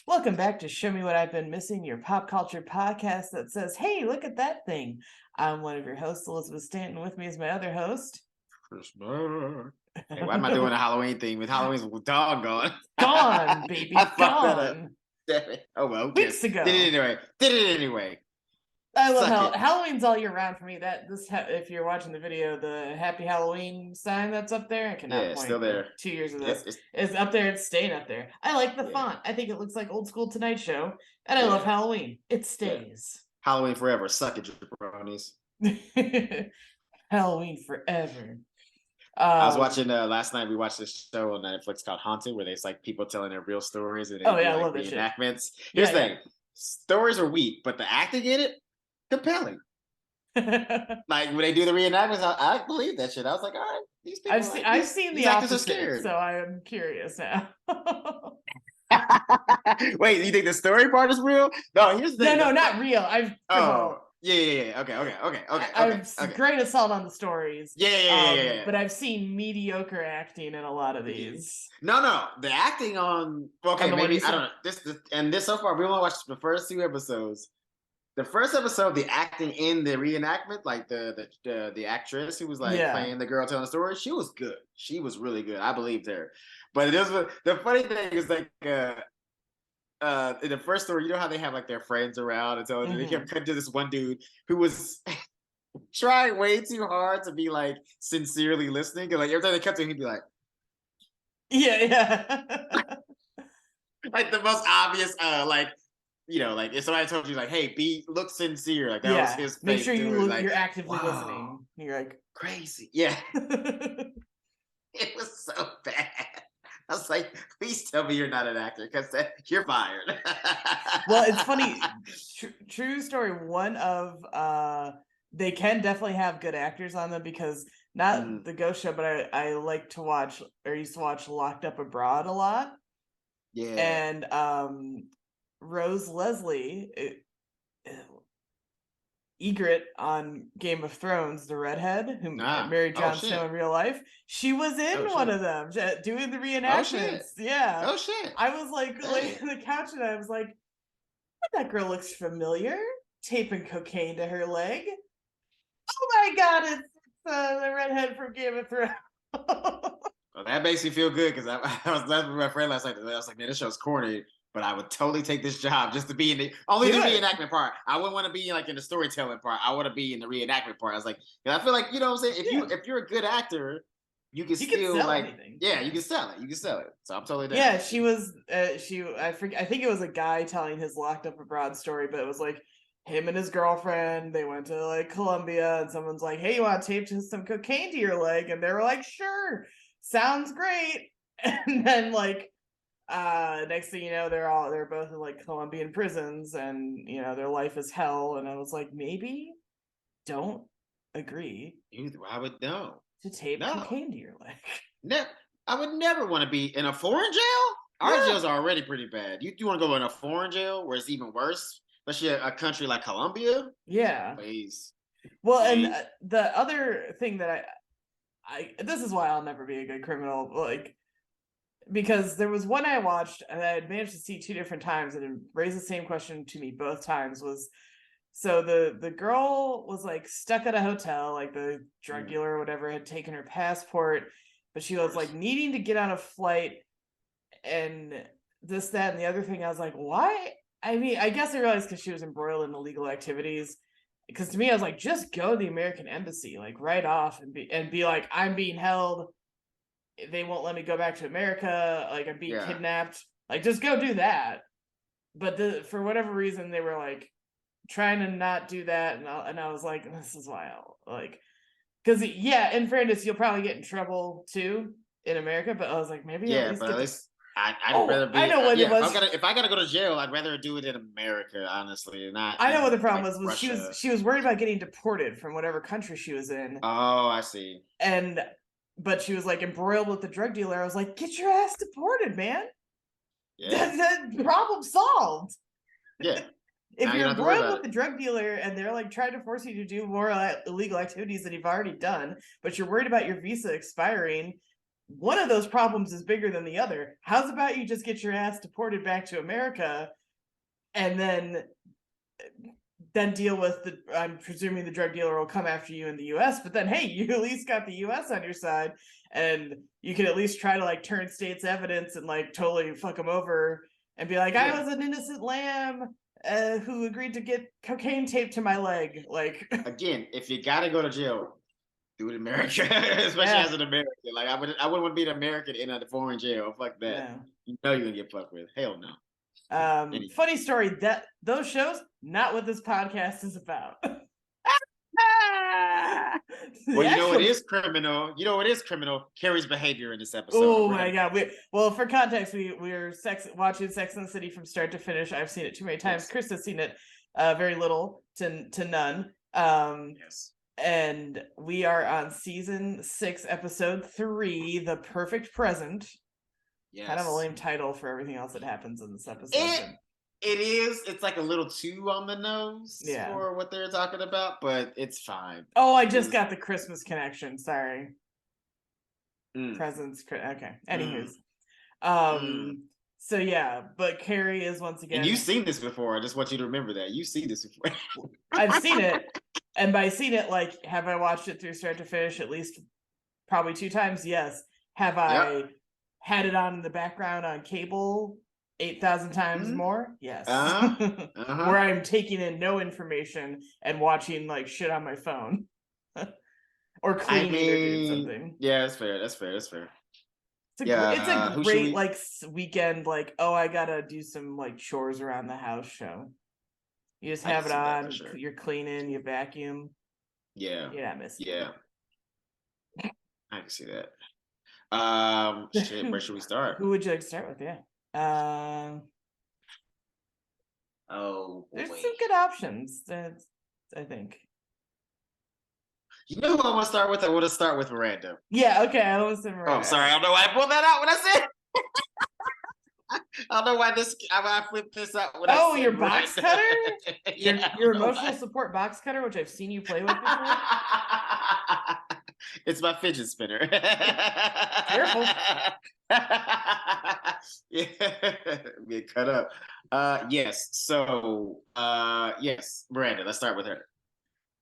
Welcome back to Show Me What I've Been Missing, your pop culture podcast that says, hey, look at that thing. I'm one of your hosts, Elizabeth Stanton. With me is my other host. Christmas. Hey, why am I doing a Halloween thing with Halloween's dog gone? Gone, baby, I fucked that up. gone. Damn it. Oh well, who Weeks cares? ago. Did it anyway. I love Suck it. Halloween's all year round for me. If you're watching the video, the Happy Halloween sign that's up there, I cannot point. Still there. 2 years of this is up there. It's staying up there. I like the font. I think it looks like old school Tonight Show, and I love Halloween. It stays. Halloween forever. Suck it, jabronis. Halloween forever. I was watching last night. We watched this show on Netflix called Haunted, where it's like people telling their real stories and I love that reenactments. Here's the thing: stories are weak, but the acting in it compelling. Like when they do the reenactments, I believe that shit. I was like, all right, these people. I've seen the opposite, scared. So I am curious now. Wait, you think the story part is real? No, here's the thing. No, not real. Yeah. Okay. Great assault on the stories. Yeah. But I've seen mediocre acting in a lot of these. No, the acting on maybe I don't know. This so far we only watched the first 2 episodes. The first episode, the acting in the reenactment, like the actress who was playing the girl telling the story, she was good. She was really good. I believed her. But the funny thing is in the first story, you know how they have like their friends around and so they kept cutting to this one dude who was trying way too hard to be like sincerely listening. Cause like every time they cut to him, he'd be like, yeah. Like the most obvious, like if somebody told you like, hey, look sincere, like that was his face. Make sure you're actively listening. You're like crazy. Yeah. It was so bad. I was like, please tell me you're not an actor because you're fired. Well, it's funny. True story. One of they can definitely have good actors on them because not the Ghost Show, but I like to watch or used to watch Locked Up Abroad a lot. Yeah. And Rose Leslie, Egret on Game of Thrones, the redhead who married Jon Snow in real life, she was in one of them doing the reenactments. Yeah. Oh shit. I was like laying on the couch and I was like, that girl looks familiar. Taping cocaine to her leg. Oh my god, it's the redhead from Game of Thrones. Well, that makes me feel good because I was laughing with my friend last night. I was like, man, this show's corny. But I would totally take this job just to be in the reenactment part. I wouldn't want to be like in the storytelling part. I want to be in the reenactment part. I was like, I feel like, you know what I'm saying? If you're a good actor, you can still sell anything. Yeah, you can sell it. So I'm totally down. Yeah, she was I think it was a guy telling his Locked Up Abroad story, but it was like him and his girlfriend, they went to like Colombia and someone's like, hey, you want to tape some cocaine to your leg? And they were like, sure, sounds great. And then like next thing you know, they're both in like Colombian prisons and their life is hell. And I was like, maybe don't agree. I would know to tape cocaine to your leg. I would never want to be in a foreign jail. Our jails are already pretty bad. You want to go in a foreign jail where it's even worse, especially a country like Colombia? Yeah. Please. Well, and the other thing that I this is why I'll never be a good criminal, like. Because there was one I watched and I had managed to see 2 different times and it raised the same question to me both times was, so the girl was like stuck at a hotel, like the drug dealer or whatever had taken her passport, but she was like needing to get on a flight and this, that, and the other thing. I was like, why? I mean, I guess I realized because she was embroiled in illegal activities. Because to me, I was like, just go to the American embassy, like right off and be like, I'm being held. They won't let me go back to America. Like I'm being kidnapped. Like just go do that. But for whatever reason, they were like trying to not do that, and I was like, this is wild. Like, because in fairness, you'll probably get in trouble too in America. But I was like, maybe at least I'd rather be. I know what it was. If I gotta go to jail, I'd rather do it in America. Honestly, not. I know what the problem was she was worried about getting deported from whatever country she was in. Oh, I see. But she was like embroiled with the drug dealer. I was like, get your ass deported, man. Yeah. That problem solved. Yeah. If you're embroiled with the drug dealer and they're like trying to force you to do more illegal activities that you've already done, but you're worried about your visa expiring, one of those problems is bigger than the other. How's about you just get your ass deported back to America and then deal with I'm presuming the drug dealer will come after you in the US, but then, hey, you at least got the US on your side and you can at least try to like turn state's evidence and like totally fuck them over and be like, I was an innocent lamb who agreed to get cocaine taped to my leg. Like, again, if you gotta go to jail, do it in America, especially as an American. Like I wouldn't want to be an American in a foreign jail. Fuck that. No. You know you're gonna get fucked with. Hell no. Anyway. Funny story, that those shows, not what this podcast is about. Well, you know what is criminal? You know what is criminal? Carrie's behavior in this episode. Oh my god! Well, for context, we're watching Sex and the City from start to finish. I've seen it too many times. Yes. Chris has seen it very little to none. Yes. And we are on season 6, episode 3, The Perfect Present. Yes. Kind of a lame title for everything else that happens in this episode. It is. It's like a little too on the nose for what they're talking about, but it's fine. Oh, I just got the Christmas connection. Sorry. Presents. Okay. Anywho's. So yeah, but Carrie is once again. And you've seen this before. I just want you to remember that. You've seen this before. I've seen it. And by seen it, like, have I watched it through start to finish at least probably 2 times? Yes. Have I had it on in the background on cable 8,000 times more? Yes. Where I'm taking in no information and watching like shit on my phone. Or cleaning or doing something. Yeah, that's fair. That's fair. It's a great like weekend, like, oh, I gotta do some like chores around the house show. You just have it on, sure. You're cleaning, you vacuum. Yeah. You're not missing. Yeah. I can see that. Shit, where should we start? Who would you like to start with? Yeah. Oh, there's some good options. I think. You know who I want to start with? I want to start with Miranda. Yeah, okay. I want to say Miranda. Oh, sorry. I don't know why I pulled that out when I said. I don't know why I flipped this out. When I said your box cutter? Your emotional support box cutter, which I've seen you play with before. It's my fidget spinner. Careful. Yeah, get cut up. Yes. So, yes, Miranda. Let's start with her.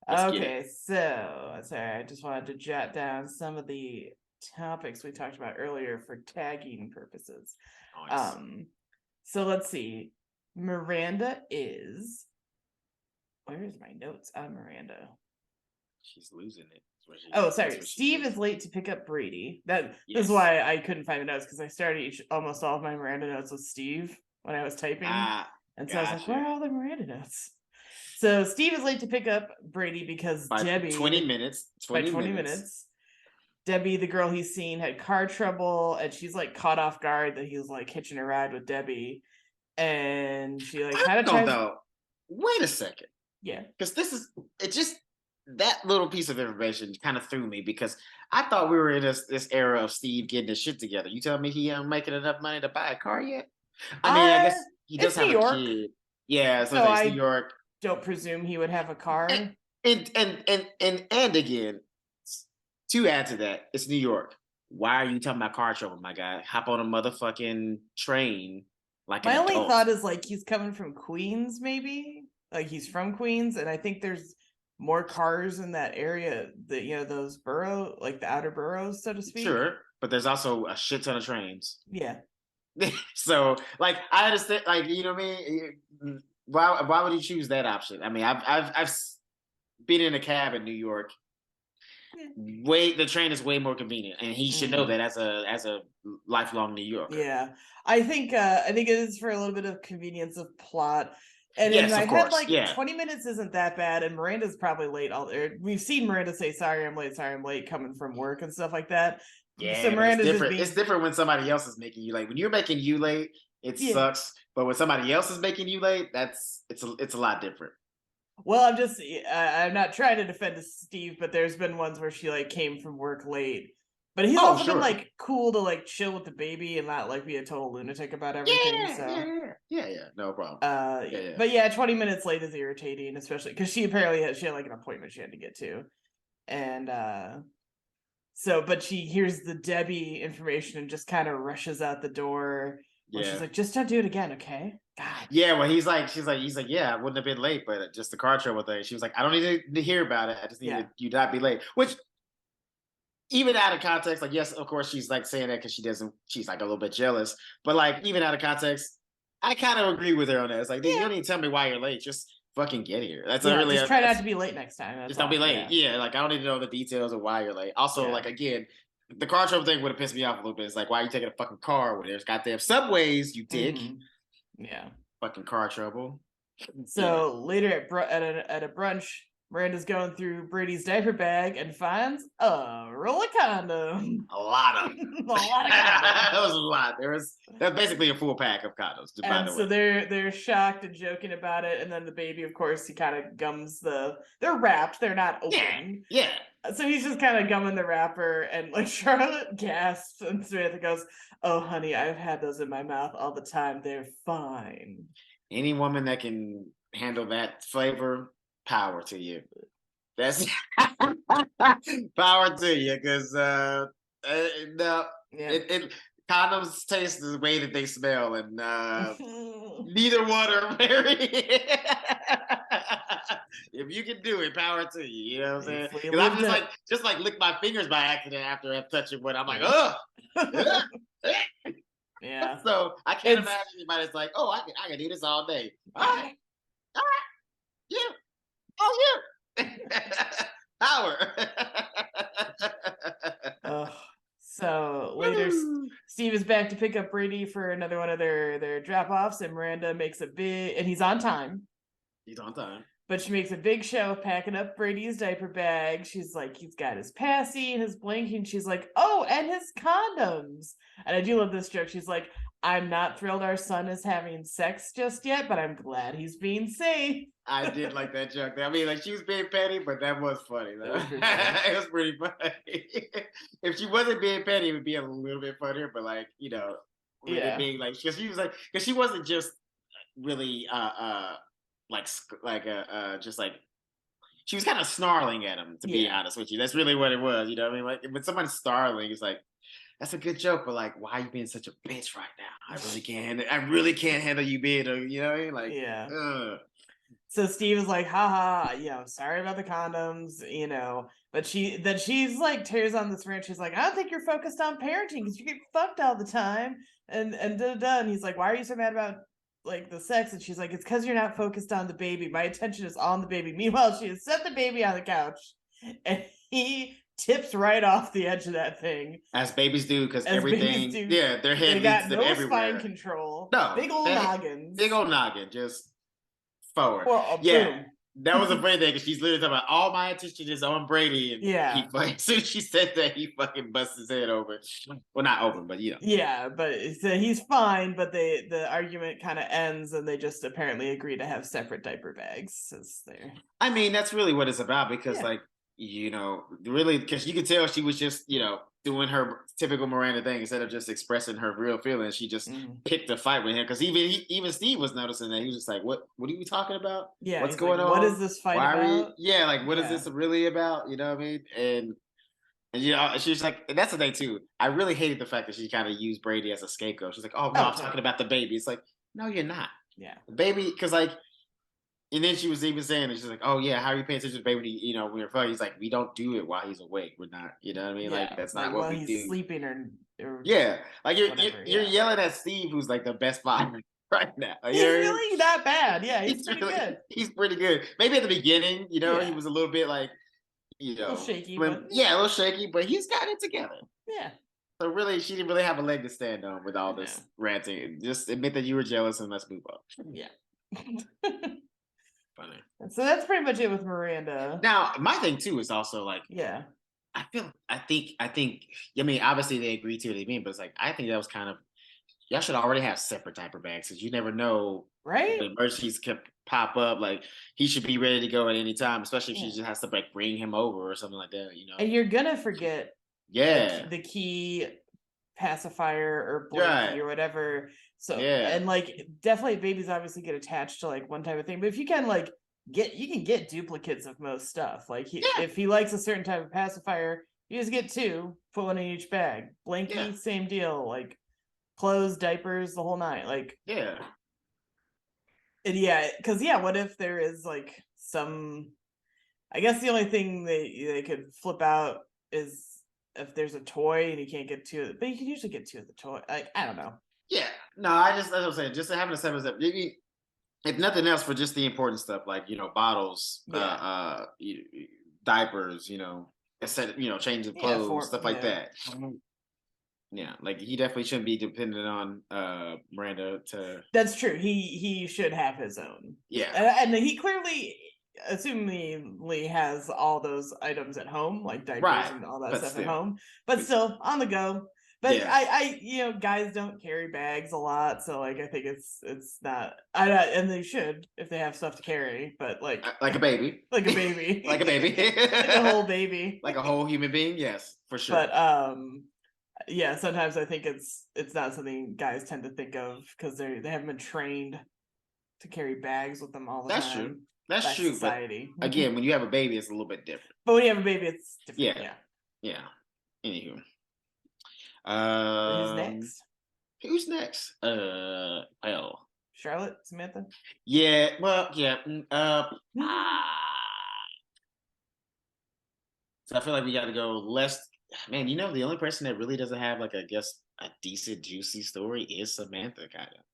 Okay, so sorry, I just wanted to jot down some of the topics we talked about earlier for tagging purposes. Nice. So let's see. Miranda is. Where is my notes on Miranda? She's losing it. Sorry. Steve is late to pick up Brady. This is why I couldn't find the notes, because I started almost all of my Miranda notes with Steve when I was typing. And so I was like, where are all the Miranda notes? So Steve is late to pick up Brady because Debbie. 20 minutes. 20 minutes. Debbie, the girl he's seen, had car trouble, and she's like caught off guard that he was like hitching a ride with Debbie. And she like had a time. Though. Wait a second. Yeah. Because that little piece of information kind of threw me, because I thought we were in this era of Steve getting his shit together. You tell me he ain't making enough money to buy a car yet? I mean, I guess he does have a kid. Yeah, so it's New York. Don't presume he would have a car. And again, to add to that, it's New York. Why are you talking about car trouble, my guy? Hop on a motherfucking train like an adult. My only thought is like he's coming from Queens, maybe. Like he's from Queens, and I think there's more cars in that area that, those borough, like the outer boroughs, so to speak. Sure, but there's also a shit ton of trains. Yeah. So, like, I understand, like, you know what I mean? Why would you choose that option? I mean, I've been in a cab in New York. The train is way more convenient, and he should know that as a lifelong New Yorker. Yeah, I think it is for a little bit of convenience of plot. And in my head, like 20 minutes isn't that bad, and Miranda's probably late. We've seen Miranda say, sorry, I'm late, coming from work and stuff like that. Yeah, so Miranda's different. It's different when somebody else is making you late. When you're making you late, it sucks. But when somebody else is making you late, it's a lot different. Well, I'm not trying to defend Steve, but there's been ones where she like came from work late. But he's also been like cool to like chill with the baby and not like be a total lunatic about everything. Yeah, no problem. But yeah, 20 minutes late is irritating, especially because she apparently had like an appointment she had to get to, and So, but she hears the Debbie information and just kind of rushes out the door. Where she's like, just don't do it again, okay? God. Yeah, well, he's like, yeah, I wouldn't have been late, but just the car trouble thing. She was like, I don't need to hear about it. I just need you not be late. Which, even out of context, like, yes, of course, she's like saying that because she's like a little bit jealous. But like, even out of context, I kind of agree with her on that. It's like, you don't need to tell me why you're late. Just fucking get here. That's just try not to be late next time. Just don't be late. Yeah, like I don't need to know the details of why you're late. Also, like again, the car trouble thing would have pissed me off a little bit. It's like, why are you taking a fucking car where there's goddamn subways, you dick? Yeah. Fucking car trouble. So later at a brunch, Miranda's going through Brady's diaper bag and finds a roll of condoms. A lot of them. A lot of condoms. That was a lot. That's basically a full pack of condoms. And so they're shocked and joking about it. And then the baby, of course, he kind of gums they're wrapped, they're not open. Yeah. So he's just kind of gumming the wrapper, and like Charlotte gasps, and Samantha goes, "Oh, honey, I've had those in my mouth all the time. They're fine." Any woman that can handle that flavor, power to you. That's power to you, because condoms taste the way that they smell, and neither one are very. If you can do it, power to you. You know what I'm saying? Because I'm just like lick my fingers by accident after I touch it, but I'm like, oh. Yeah. So I can't imagine anybody that's like, oh, I can do this all day. All right. Yeah. Oh yeah. Power. So later, Steve is back to pick up Brady for another one of their drop-offs, and Miranda makes and he's on time. He's on time. But she makes a big show of packing up Brady's diaper bag. She's like, he's got his passy and his blankie. And she's like, oh, and his condoms. And I do love this joke. She's like, I'm not thrilled our son is having sex just yet, but I'm glad he's being safe. I did like that joke. I mean, like, she was being petty, but that was funny, though. It was pretty funny. If she wasn't being petty, it would be a little bit funnier, but like, you know, really being like, because she wasn't just really, just like, she was kind of snarling at him, to be honest with you. That's really what it was, you know what I mean? Like, when somebody's snarling, it's like, that's a good joke, but like, why are you being such a bitch right now? I really can't handle you being you know what I mean? Like, So Steve is like, haha, sorry about the condoms, but she's like tears on this rant. She's like, I don't think you're focused on parenting because you get fucked all the time. And and he's like, why are you so mad about like the sex? And she's like, it's because you're not focused on the baby. My attention is on the baby. Meanwhile, she has set the baby on the couch and he tips right off the edge of that thing, as babies do, because everything their head they got leads no everywhere. Spine control. No, big old noggin, just forward. Boom. That was a funny thing, because she's literally talking about all my attention is on Brady, and as soon as she said that, he fucking busts his head open. Well, not open, but but he's fine, but the argument kind of ends, and they just apparently agree to have separate diaper bags. I mean, that's really what it's about, because really, because you could tell she was just doing her typical Miranda thing instead of just expressing her real feelings. She just picked a fight with him, because even Steve was noticing that. He was just like, what are you talking about? Yeah, what's going on? What is this fight about? What is this really about? You know what I mean? And she's like, and that's the thing too, I really hated the fact that she kind of used Brady as a scapegoat. She's like, oh no, I'm talking about the baby. It's like, no, you're not. The baby, because like, and then she was even saying that she's like, oh yeah, how are you paying attention to the baby when you're fucking? He's like, we don't do it while he's awake. We're not, you know what I mean? Like, that's not what we do. He's sleeping or like you're yelling at Steve, who's like the best father right now. He's really not bad. Yeah, he's pretty good. He's pretty good. Maybe at the beginning, he was a little bit like, a little shaky. A little shaky, but he's got it together. Yeah. So really, she didn't really have a leg to stand on with all this ranting. Just admit that you were jealous and let's move on. Yeah. Funny. So that's pretty much it with Miranda. Now, my thing too is also like, I think, I mean, obviously they agreed to it, but it's like, I think that was kind of, y'all should already have separate diaper bags, because you never know, right? The emergencies could pop up. Like, he should be ready to go at any time, especially if she just has to like bring him over or something like that, And you're gonna forget, the key pacifier or blankie or whatever. So and like, definitely babies obviously get attached to like one type of thing, but if you can you can get duplicates of most stuff. Like if he likes a certain type of pacifier, You just get 2, put one in each bag. Blankie, Yeah. same deal. Like clothes, diapers, the whole night. Like Yeah. and because what if there is like some? I guess the only thing they could flip out is if there's a toy and you can't get to it, but you can usually get to the toy. Like I don't know. Yeah. No, I just, as I'm saying, just having a 7-step, maybe if nothing else, for just the important stuff, like, bottles, diapers, instead, change of clothes, stuff like that. Yeah, like he definitely shouldn't be dependent on Miranda to. That's true. He should have his own. Yeah. And he clearly, assumingly, has all those items at home, like diapers Right. and all that But stuff still. at home. But still on the go. But Yeah. I guys don't carry bags a lot, so like I think it's not. And they should if they have stuff to carry. But like a baby, like a baby, like a baby, like a whole baby, like a whole human being. Yes, for sure. But yeah, sometimes I think it's not something guys tend to think of because they haven't been trained to carry bags with them all the time. That's true. Society. But again, when you have a baby, it's a little bit different. But when you have a baby, it's different. Yeah. Anywho, who's next? Who's next? Well, Charlotte, Samantha. Yeah. Well, yeah. So I feel like we got to go less. Man, the only person that really doesn't have like, I guess, a decent juicy story is Samantha, kind of.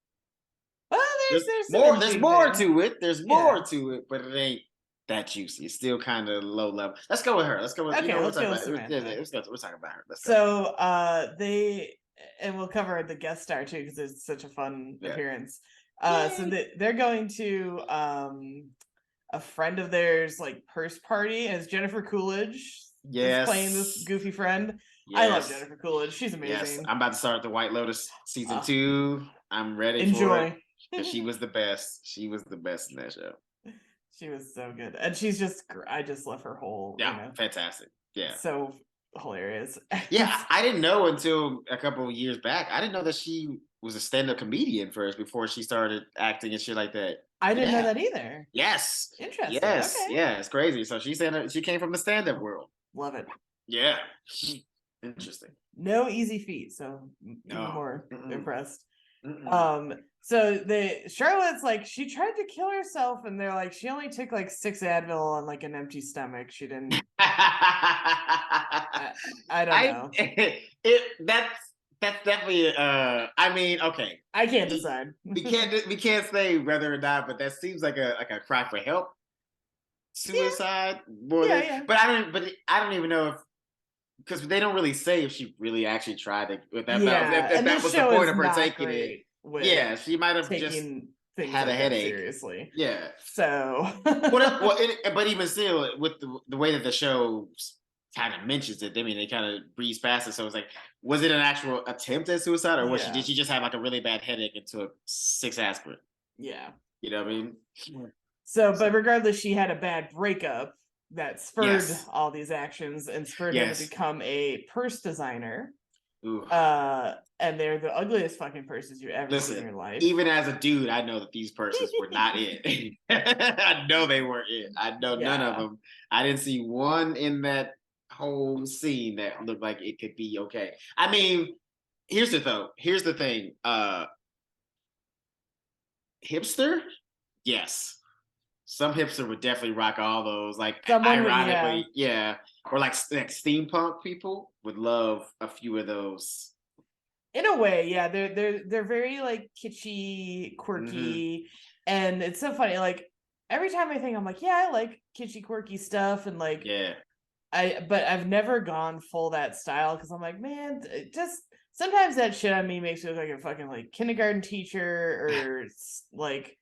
Well, there's more. There's more to it. There's more to it, but it ain't that juicy. It's still kind of low level. Let's go with her. Let's go with. Okay, let's go with Samantha. Samantha. We're talking about her. So and we'll cover the guest star too because it's such a fun appearance. So they're going to a friend of theirs like purse party as Jennifer Coolidge. Yes, playing this goofy friend. Yes. I love Jennifer Coolidge. She's amazing. Yes, I'm about to start the White Lotus season 2. I'm ready for it. Because she was the best. She was the best in that show. She was so good, and she's just. I just love her whole. Fantastic. Yeah, so hilarious. Yeah, I didn't know until a couple of years back. I didn't know that she was a stand-up comedian first before she started acting and shit like that. I didn't know that either. Yes. Interesting. Yes. Okay. Yeah, it's crazy. So she came from the stand-up world. Love it. Yeah. Interesting. No easy feat, so even more impressed. Mm-mm. So Charlotte's like, she tried to kill herself, and they're like, she only took like 6 Advil on like an empty stomach. She didn't. I don't know. That's definitely. I mean, okay. I can't decide. we can't say whether or not, but that seems like a cry for help. Suicide. Yeah. But I don't even know if. Because they don't really say if she really actually tried to. If that was the point of her taking it. Yeah, she might have just had a headache. Seriously. Yeah. So. But even still, with the way that the show kind of mentions it, I mean, they kind of breeze past it. So it's like, was it an actual attempt at suicide, or did she just have like a really bad headache and took 6 aspirin? Yeah. You know what I mean? So, but regardless, she had a bad breakup that spurred all these actions and spurred her to become a purse designer. Ooh. And they're the ugliest fucking purses you ever seen in your life. Even as a dude, I know that these purses were not it. I know they weren't it. I know none of them. I didn't see one in that whole scene that looked like it could be okay. I mean, here's the thing. Hipster? Yes. Some hipster would definitely rock all those. Like, ironically, or like steampunk people would love a few of those. In a way, yeah, they're very like kitschy, quirky, and it's so funny. Like every time I think, I'm like, yeah, I like kitschy, quirky stuff, and like, but I've never gone full that style because I'm like, man, just sometimes that shit on me makes me look like a fucking like kindergarten teacher or like.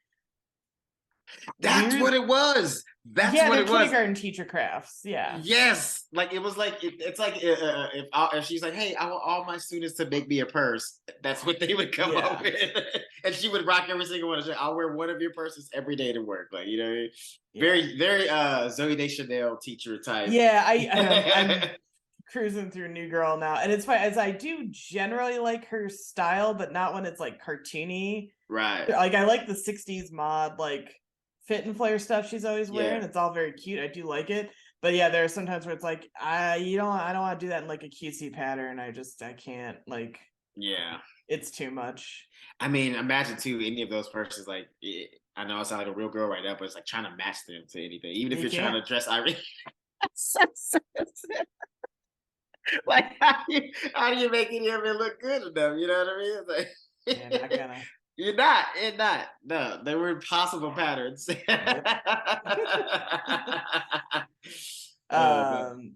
That's what it was. That's what it was. Kindergarten teacher crafts. Yeah. Yes, like it was like it's like if she's like, hey, I want all my students to make me a purse. That's what they would come up with, and she would rock every single one. I'll wear one of your purses every day to work. Like very very Zooey Deschanel teacher type. Yeah, I'm cruising through New Girl now, and it's funny as I do generally like her style, but not when it's like cartoony. Right. Like I like the '60s mod like fit and flare stuff she's always wearing. It's all very cute. I do like it. But yeah, there are sometimes where it's like, I don't want to do that in like a cutesy pattern. I can't, like, yeah. It's too much. I mean, imagine too, any of those persons, like, I know I sound like a real girl right now, but it's like trying to match them to anything, even if you're trying to dress Irene. Like, how do you make any of it look good enough? You know what I mean? It's like, Yeah, not gonna. You're not. No, they were impossible patterns.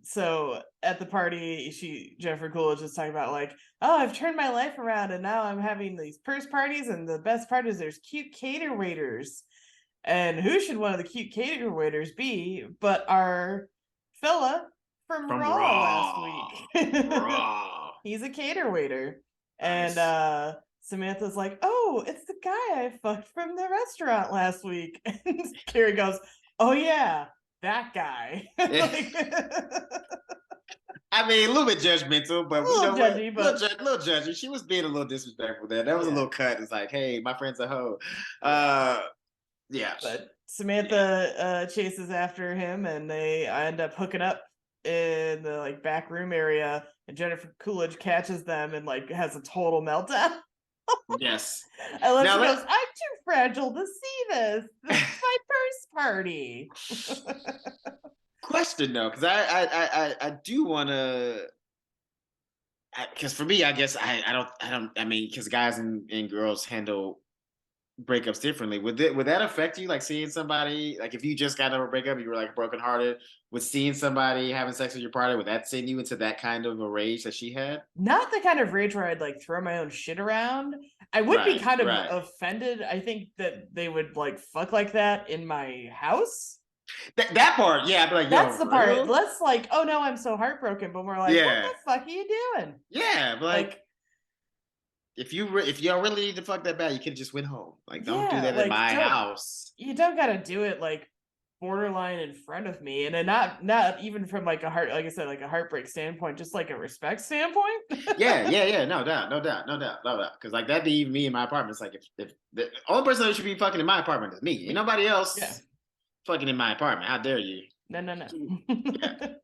So at the party, Jennifer Coolidge is talking about like, oh, I've turned my life around and now I'm having these purse parties, and the best part is there's cute cater waiters. And who should one of the cute cater waiters be but our fella from Raw last week? Raw. He's a cater waiter. Nice. And Samantha's like, oh, it's the guy I fucked from the restaurant last week. And Carrie goes, oh yeah, that guy. Like, I mean, a little bit judgmental, but a little judgy, but little judgy. She was being a little disrespectful there. That was a little cut. It's like, hey, my friend's a hoe. Yeah. But Samantha chases after him, and they end up hooking up in the like back room area, and Jennifer Coolidge catches them and like has a total meltdown. Yes. I love she goes, I'm too fragile to see this. This is my first party. Question though, because I do want to, because for me, I guess I mean, because guys and girls handle breakups differently. Would that affect you? Like seeing somebody, like if you just got over a breakup, you were like brokenhearted, would seeing somebody having sex with your partner, would that send you into that kind of a rage that she had? Not the kind of rage where I'd like throw my own shit around. I would be kind of offended. I think that they would like fuck like that in my house. That part, yeah, I'd be like, that's the part. Real? Less like, oh no, I'm so heartbroken, but more like, what the fuck are you doing? Yeah, but like if y'all really need to fuck that bad, you could just went home. Like, don't do that in my house. You don't gotta do it like borderline in front of me, and then not even from like a heart, like I said, like a heartbreak standpoint, just like a respect standpoint. yeah, no doubt. Because like that'd be me in my apartment. It's like if the only person that should be fucking in my apartment is me, ain't nobody else. Yeah. Fucking in my apartment. How dare you? No. Yeah.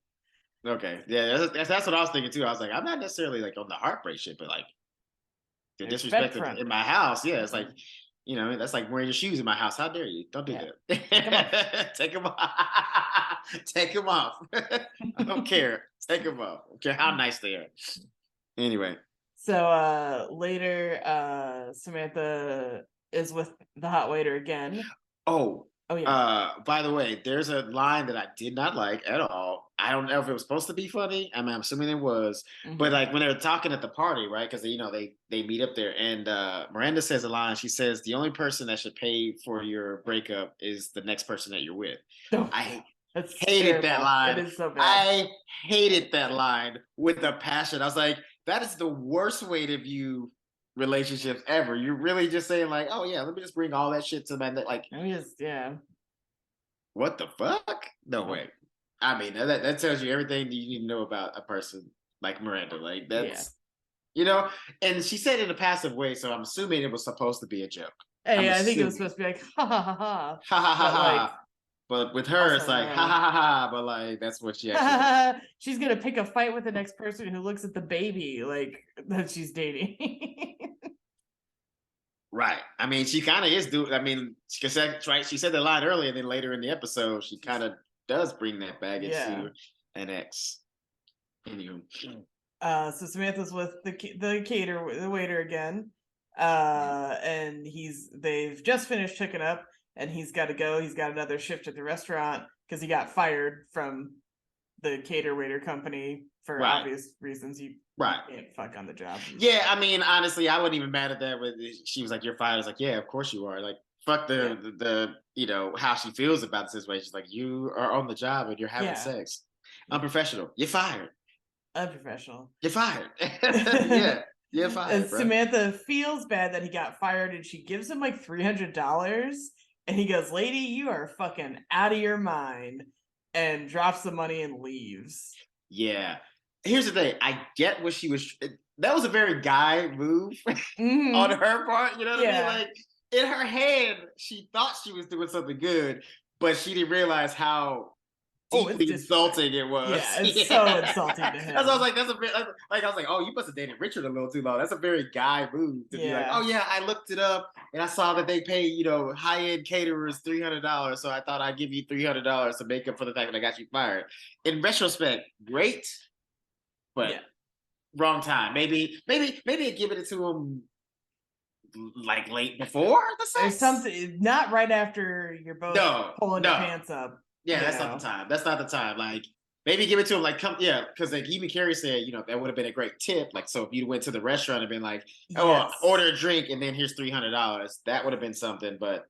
Okay. Yeah, that's what I was thinking too. I was like, I'm not necessarily like on the heartbreak shit, but like the disrespect in my house. Yeah, it's like, you know, that's like wearing your shoes in my house. How dare you? Don't do that. Take them off. Take them off. I don't care. Take them off. I don't care how nice they are. Anyway. So later, Samantha is with the hot waiter again. Oh yeah. By the way, there's a line that I did not like at all. I don't know if it was supposed to be funny. I mean, I'm assuming it was. Mm-hmm. But like when they were talking at the party, right? Because they meet up there, and Miranda says a line. She says, "The only person that should pay for your breakup is the next person that you're with." Oh, I hated that line. It is so bad. I hated that line with a passion. I was like, that is the worst way to view relationships ever. You're really just saying like, oh yeah, let me just bring all that shit to my neck. Like, what the fuck? No way. I mean, that tells you everything that you need to know about a person like Miranda. Like that's, you know. And she said it in a passive way, so I'm assuming it was supposed to be a joke. Hey, I think it was supposed to be like ha ha ha ha ha ha ha ha. But with her, it's like ha ha ha ha. But like that's what she actually. She's gonna pick a fight with the next person who looks at the baby like that she's dating. Right. I mean, she kind of is doing. I mean, she said the line earlier, and then later in the episode, she kind of does bring that baggage to an ex. Anywho. So Samantha's with the waiter again, and they've just finished hooking up, and he's got to go. He's got another shift at the restaurant because he got fired from the cater waiter company for obvious reasons. You can't fuck on the job. Yeah, I mean, honestly, I wasn't even mad at that. When she was like, "You're fired," I was like, "Yeah, of course you are." Like, fuck the you know how she feels about the situation. She's like, "You are on the job and you're having sex. Unprofessional. You're fired. Unprofessional. You're fired." Yeah. You're fired. And Samantha feels bad that he got fired, and she gives him like $300, and he goes, "Lady, you are fucking out of your mind," and drops the money and leaves. Yeah. Here's the thing. I get what she was. That was a very guy move on her part. You know what I mean? Like in her head, she thought she was doing something good, but she didn't realize how deeply insulting it was. Yeah, it's so insulting to him. That's what I was like, that's a bit like I was like, oh, you must have dated Richard a little too long. That's a very guy move to be like, oh yeah, I looked it up and I saw that they pay, high-end caterers $300. So I thought I'd give you $300 to make up for the fact that I got you fired. In retrospect, great, but wrong time. Maybe giving it to him like late before the sex. There's something not right after you're both pulling your pants up. Yeah, that's not the time. That's not the time. Like maybe give it to him. Like because like even Carrie said, that would have been a great tip. Like so, if you went to the restaurant and been like, order a drink and then here's $300, that would have been something. But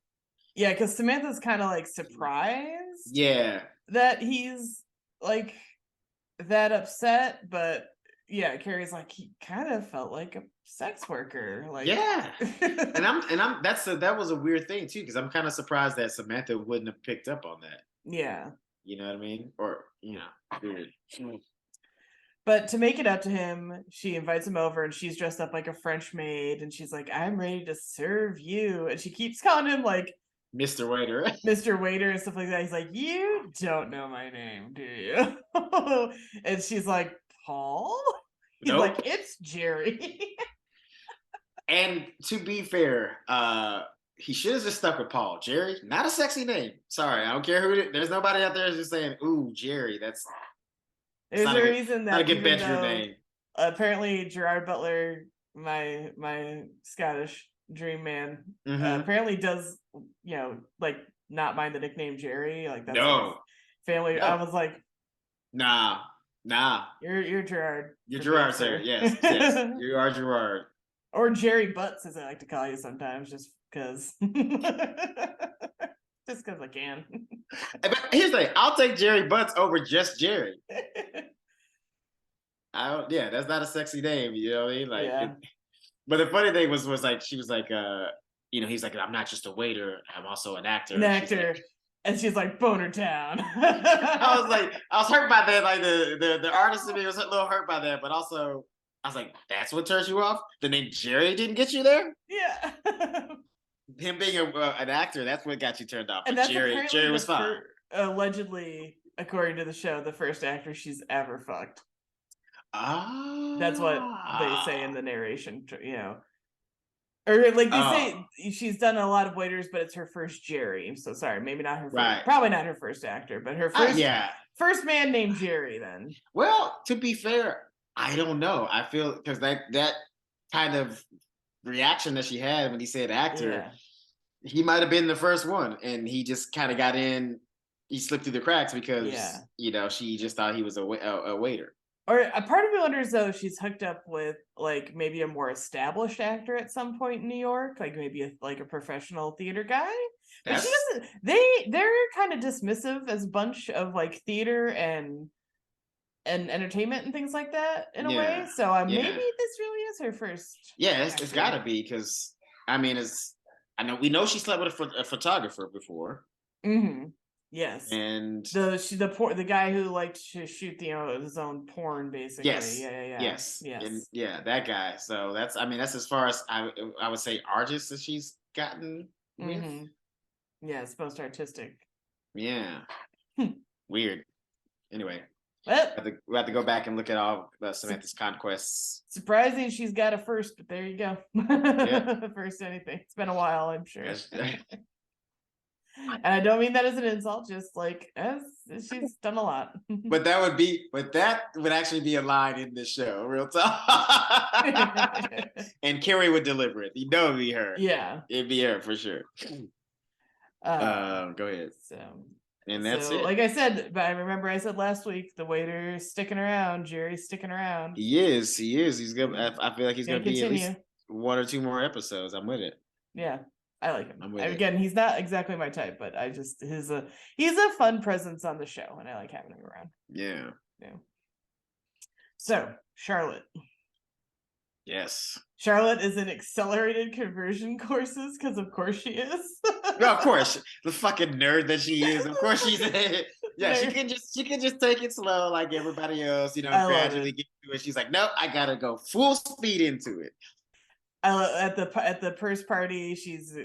yeah, because Samantha's kind of like surprised. Yeah, that he's like that upset, but yeah, Carrie's like he kind of felt like a sex worker. Like and that was a weird thing too, because I'm kind of surprised that Samantha wouldn't have picked up on that. Yeah. You know what I mean? Or, weird. But to make it up to him, she invites him over and she's dressed up like a French maid and she's like, I'm ready to serve you. And she keeps calling him like Mr. Waiter. Mr. Waiter and stuff like that. He's like, you don't know my name, do you? And she's like, Paul? He's like, it's Jerry. And to be fair, he should have just stuck with Paul. Jerry, not a sexy name. Sorry, I don't care who it is. There's nobody out there just saying, ooh, Jerry. There's a reason that not a good bedroom name. Apparently, Gerard Butler, my Scottish dream man, apparently does, like not mind the nickname Jerry. Like that's family. No. I was like, nah. You're Gerard. You're Gerard, sir. Yes. You are Gerard. Or Jerry Butts, as I like to call you sometimes, just because. Just because I can. But here's the thing. I'll take Jerry Butts over just Jerry. That's not a sexy name. You know what I mean? Like, but the funny thing was like, she was like, he's like, I'm not just a waiter. I'm also an actor. And she's like, Boner Town. I was hurt by that. Like the artist in me was a little hurt by that, but also I was like, that's what turns you off? The name Jerry didn't get you there? Yeah. Him being an actor, that's what got you turned off. And but Jerry was fine. Allegedly, according to the show, the first actor she's ever fucked. That's what they say in the narration, Or like they say she's done a lot of waiters, but it's her first Jerry. So sorry, maybe not her first, probably not her first actor, but her first man named Jerry then. Well, to be fair, I don't know. I feel because that kind of reaction that she had when he said actor, he might have been the first one, and he just kind of got in. He slipped through the cracks because she just thought he was a waiter. Or a part of me wonders though, she's hooked up with like maybe a more established actor at some point in New York, like maybe a professional theater guy. But she doesn't. They're kind of dismissive as a bunch of like theater and entertainment and things like that in a way. So maybe this really is her first. Yeah, it's got to be because we know she slept with a photographer before. Mm-hmm. Yes, and the guy who liked to shoot his own porn, basically. Yes. And, that guy. So that's as far as I would say artists that she's gotten with. Mm-hmm. Yeah, it's most artistic. Yeah, weird. Anyway, we have to go back and look at all Samantha's conquests. Surprising she's got a first, but there you go. First anything. It's been a while, I'm sure. And I don't mean that as an insult, just like as she's done a lot. But that would actually be a line in this show, real talk. And Carrie would deliver it. It'd be her. Yeah, it'd be her for sure. Go ahead. And that's it. Like I said, but I remember I said last week, the waiter's sticking around. Jerry's sticking around. He is. He's gonna. I feel like he's gonna be at least one or two more episodes. I'm with it. Yeah. I like him. Again, he's not exactly my type, but he's a fun presence on the show, and I like having him around. Yeah. So Charlotte. Yes. Charlotte is in accelerated conversion courses because, of course, she is. No, of course, the fucking nerd that she is. Of course, she's. She can just take it slow like everybody else. Gradually get to it. She's like, no, I gotta go full speed into it. at the first party, she's,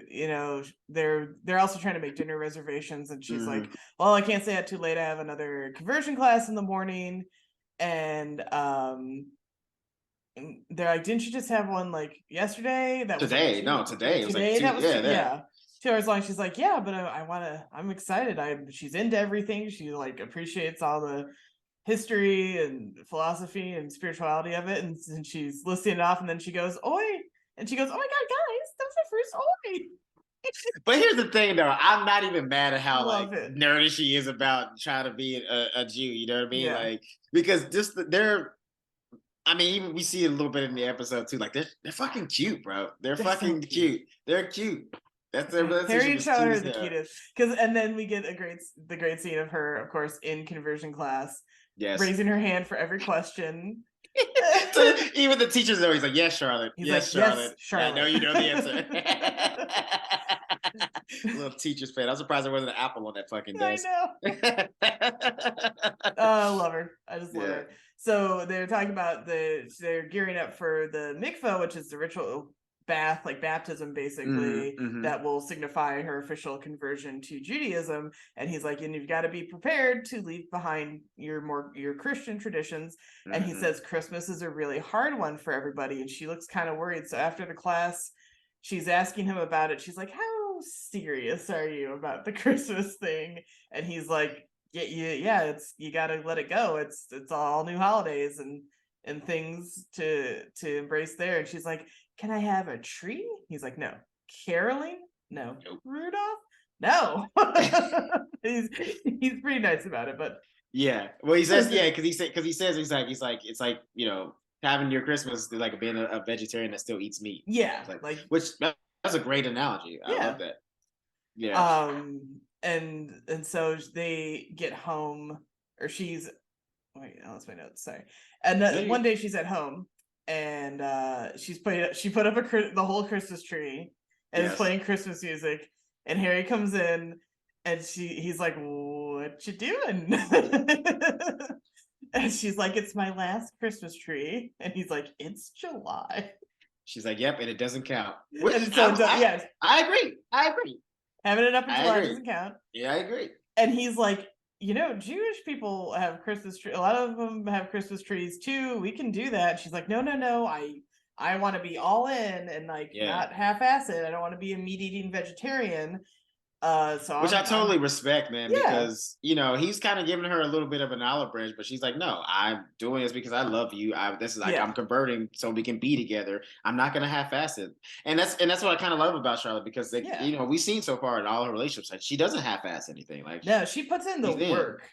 they're also trying to make dinner reservations, and she's like, well, I can't stay out too late, I have another conversion class in the morning. And they're like, didn't you just have one like yesterday? That was today. like No, today. It was like 2, that was yeah. 2 hours long. She's like, yeah, but I'm excited. She's into everything. She like appreciates all the history and philosophy and spirituality of it, and she's listing it off, and then she goes, oi, and she goes, oh my god, guys, that's my first oi. But here's the thing, though. I'm not even mad at how Love like it. nerdy she is about trying to be a Jew. You know what I mean? Yeah. Like, because just they're. I mean, even we see it a little bit in the episode too. Like they're fucking cute, bro. They're fucking so cute. They're cute. That's Harry and Charlotte are the cutest. cutest. And then we get the great scene of her, of course, in conversion class, Yes. raising her hand for every question. So even the teachers know, he's like, yes, Charlotte. He's yes, like, Charlotte. yes, Charlotte. I know you know the answer. Little teacher's fan. I'm surprised there wasn't an apple on that fucking desk. I know. I love her. I just love her. So they're talking about they're gearing up for the mikvah, which is the ritual bath, like baptism, basically, that will signify her official conversion to Judaism. And he's like, and you've got to be prepared to leave behind your Christian traditions. And he says Christmas is a really hard one for everybody, and she looks kind of worried. So after the class, she's asking him about it. She's like, how serious are you about the Christmas thing? And he's like, yeah, it's, you gotta let it go. It's all new holidays and things to embrace there. And she's like, can I have a tree? He's like, no. Caroling? No. Nope. Rudolph? No. he's pretty nice about it, but yeah. Well, he says, yeah, because he says it's like, having your Christmas like being a vegetarian that still eats meat. Yeah, like which that's a great analogy. I love that. Yeah. And so they get home, or she's, wait, I lost my notes. Sorry. And one day she's at home, and she put up the whole Christmas tree, and is playing Christmas music. And Harry comes in, and he's like, "What you doing?" And she's like, "It's my last Christmas tree." And he's like, "It's July." She's like, "Yep," and it doesn't count. And so, yes, I agree. Having it up in July doesn't count. Yeah, I agree. And he's like, Jewish people have Christmas trees. A lot of them have Christmas trees too. We can do that. She's like, no. I want to be all in and like not half-ass it. I don't want to be a meat-eating vegetarian. Which I totally respect, man, because he's kind of giving her a little bit of an olive branch, but she's like, no, I'm doing this because I love you. I'm converting so we can be together. I'm not gonna half-ass it, and that's what I kind of love about Charlotte, because we've seen so far in all her relationships, like she doesn't half-ass anything. Like, no, she puts in the work.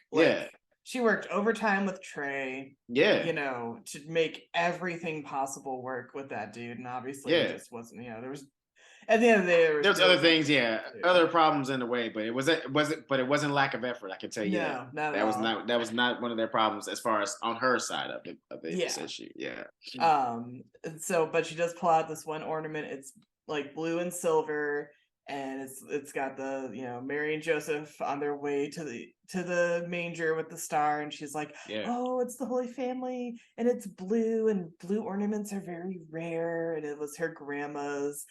She worked overtime with Trey. To make everything possible work with that dude, and obviously it just wasn't. There was. At the end of the day, there's other things, other problems in the way, but it wasn't lack of effort. I can tell you that was not one of their problems as far as on her side of this issue. But she does pull out this one ornament. It's like blue and silver, and it's got the Mary and Joseph on their way to the manger with the star, and she's like, oh, it's the Holy Family, and it's blue, and blue ornaments are very rare, and it was her grandma's.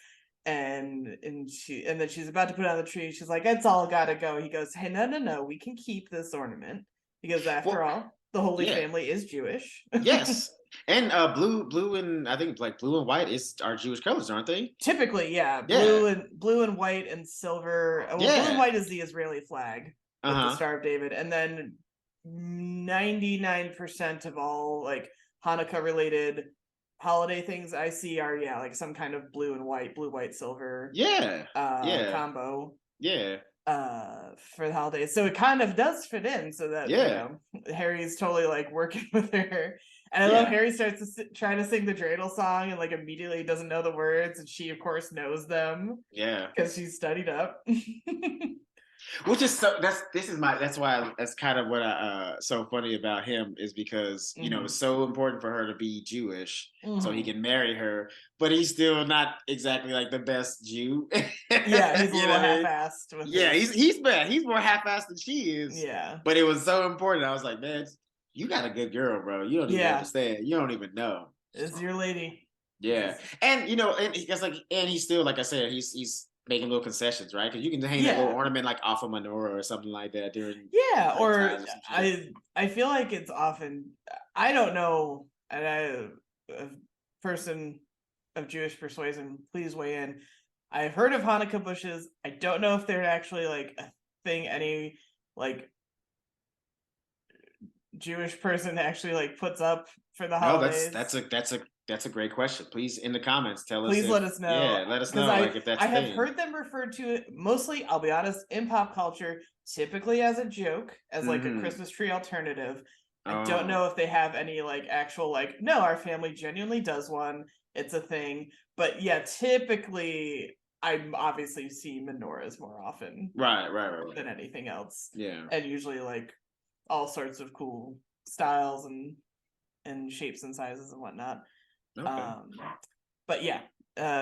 And then she's about to put it on the tree. She's like, it's all gotta go. He goes, hey, no, we can keep this ornament. He goes, after all, the Holy Family is Jewish. Yes. And blue and I think like blue and white are Jewish colors, aren't they? Typically, blue and white and silver. Well, blue and white is the Israeli flag with the Star of David, and then 99% of all like Hanukkah related holiday things I see are like some kind of blue white silver combo for the holidays, so it kind of does fit in, so that Harry's totally like working with her. And I love Harry starts trying to sing the dreidel song and like immediately doesn't know the words, and she of course knows them because she's studied up. Which is that's why that's kind of what so funny about him, is because it's so important for her to be Jewish so he can marry her, but he's still not exactly like the best Jew. He's a little half-assed with he's bad. He's more half-assed than she is. But it was so important. I was like, man, you got a good girl, bro. You don't even understand. You don't even know. It's your lady. Yeah, and and it's like, and he's still, like I said, he's making little concessions, right? Because you can hang that little ornament like off of menorah or something like that during or times or some shit. I feel like it's often, I don't know, and a person of Jewish persuasion, please weigh in. I've heard of Hanukkah bushes. I don't know if they're actually like a thing any like Jewish person actually like puts up for the No, holidays. that's a great question. Please, in the comments, tell us. Please let us know. Yeah, let us know, Because like, if that's I a have thing. heard them referred to mostly, I'll be honest, in pop culture, typically as a joke, as like a Christmas tree alternative. I don't know if they have any like actual like, no, our family genuinely does one. It's a thing. But yeah, typically I'm obviously see menorahs more often. Right. Than anything else. Yeah. And usually like all sorts of cool styles and shapes and sizes and whatnot. Okay. But yeah,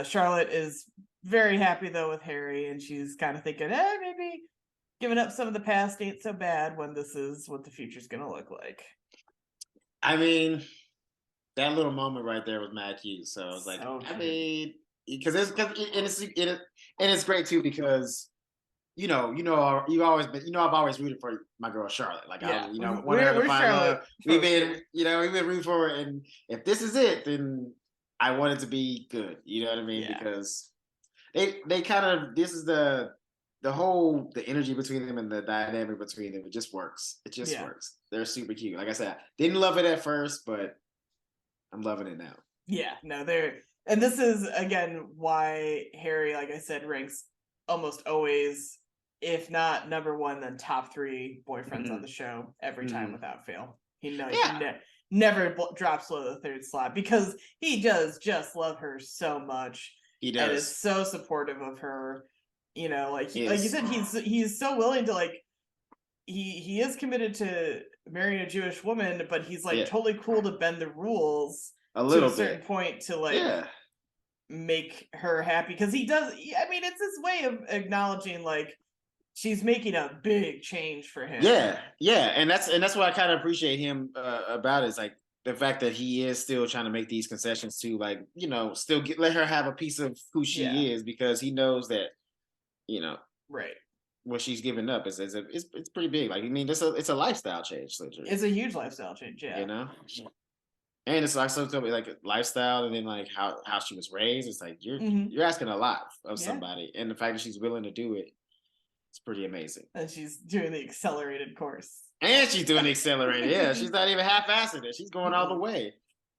Charlotte is very happy though with Harry, and she's kind of thinking, maybe giving up some of the past ain't so bad when this is what the future's gonna look like. I mean, that little moment right there with Mack Hughes. So I was like, I mean, because it's great too, because you always been, I've always rooted for my girl Charlotte. Like, I want her to find love. We've been rooting for her, and if this is it, then I want it to be good. You know what I mean? Yeah. Because they kind of, this is the energy between them and the dynamic between them. It just works. It just works. They're super cute. Like I said, didn't love it at first, but I'm loving it now. Yeah, no, and this is again why Harry, like I said, ranks almost always, if not number one, then top 3 boyfriends on the show every time without fail. He never drops below the 3rd slot, because he does just love her so much. He does, and is so supportive of her. Like you said, he's so willing to, like, he is committed to marrying a Jewish woman, but he's like totally cool to bend the rules a little to a certain point to like make her happy, because he does. I mean, it's his way of acknowledging like she's making a big change for him. Yeah, and that's what I kind of appreciate him about it, is like the fact that he is still trying to make these concessions to, like, still let her have a piece of who she is, because he knows that, right, what she's giving up is it's pretty big. Like, I mean, it's a lifestyle change. Literally. It's a huge lifestyle change. Yeah. And it's like, so like lifestyle, and then like how she was raised. It's like you're asking a lot of somebody, and the fact that she's willing to do it, it's pretty amazing. And she's doing the accelerated course. And she's doing the accelerated. Yeah, she's not even half-assing it. She's going all the way.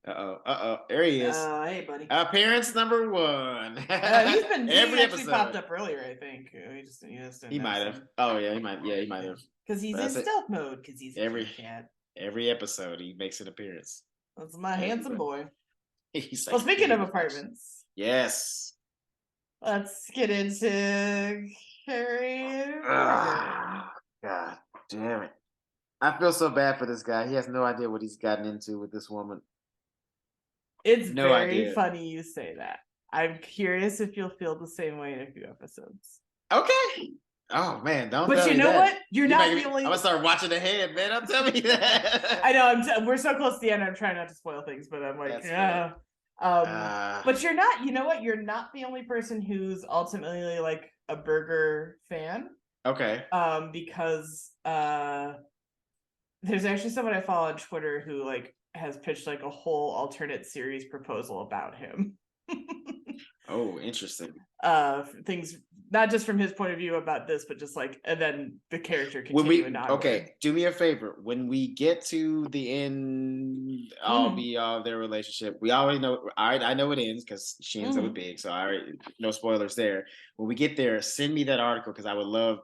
There he is. Hey, buddy. Appearance number 1. He's been every episode. Popped up earlier, I think. He might have. Oh yeah, he might have. Because he's in stealth mode. Because he's a cat. Every episode, he makes an appearance. That's my handsome boy. Well, speaking of apartments, yes, let's get into Carrie and Berger. God damn it! I feel so bad for this guy. He has no idea what he's gotten into with this woman. It's very funny you say that. I'm curious if you'll feel the same way in a few episodes. Okay. Oh man, don't. But you know what? You're not the only. I'm gonna start watching ahead, man. I'm telling you that. I know. We're so close to the end. I'm trying not to spoil things, but I'm like, but you're not. You know what? You're not the only person who's ultimately like a Berger fan. Okay. Because there's actually someone I follow on Twitter who like has pitched like a whole alternate series proposal about him. Oh, interesting. Things not just from his point of view about this, but just like, and then the character continuing on. Okay, do me a favor. When we get to the end, of their relationship, we already know. I know it ends because she ends up with Big, so I already no spoilers there. When we get there, send me that article because I would love.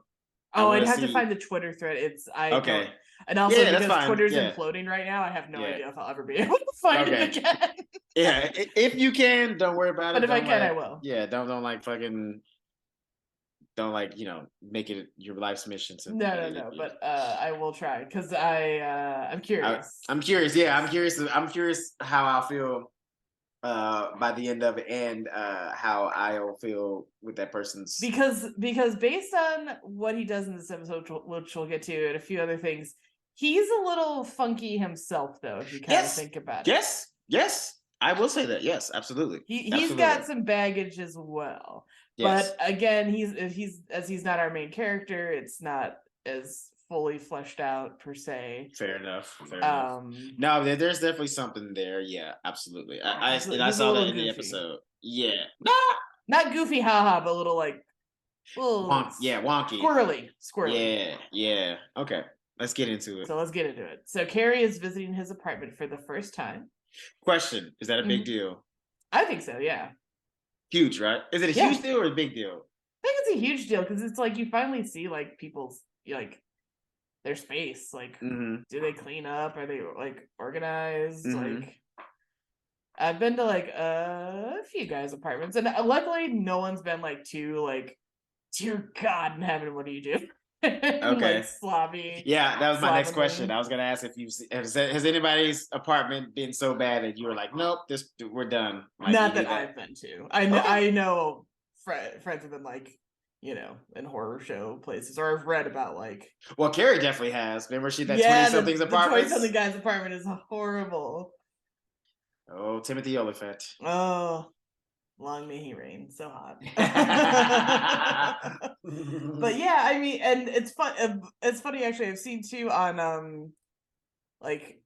I'd have to find the Twitter thread. Okay. And also because Twitter's imploding right now, I have no idea if I'll ever be able to find it again. Yeah, if you can, don't worry about it. But if I can, I will. Yeah, don't like fucking, don't like, make it your life's mission to. No. But I will try because I'm curious. I'm curious. Yeah, I'm curious how I'll feel by the end of it, and how I'll feel with that person's. Because based on what he does in this episode, which we'll get to, and a few other things, he's a little funky himself, though. If you kind of think about it. Yes. I will say that. Yes, absolutely. He's got some baggage as well. Yes. But again, he's not our main character. It's not as fully fleshed out per se. Fair enough. No, there's definitely something there. Yeah, absolutely. I saw that in the episode. Yeah. Not goofy, haha, but a little like, wonky. Squirrely. Yeah. Okay. Let's get into it. So let's get into it. So Carrie is visiting his apartment for the first time. Question: is that a big deal? I think so. Yeah. Huge, right? Is it a huge deal or a big deal? I think it's a huge deal because it's like you finally see like people's like their space. Like, do they clean up? Are they like organized? Like, I've been to like a few guys' apartments, and luckily no one's been like too like, dear God in heaven, what do you do? Okay. Like sloppy. Yeah, that was my next question. I was gonna ask if has anybody's apartment been so bad that you were like, nope, we're done. Like, not that I've been to. I know friends have been like, you know, in horror show places, or I've read about like. Well, Carrie definitely has. Remember that 20-something's apartment? The 20-something guy's apartment is horrible. Oh, Timothy Oliphant. Oh. Long may he reign, so hot. But yeah, I mean, and it's fun. It's funny actually. I've seen too on like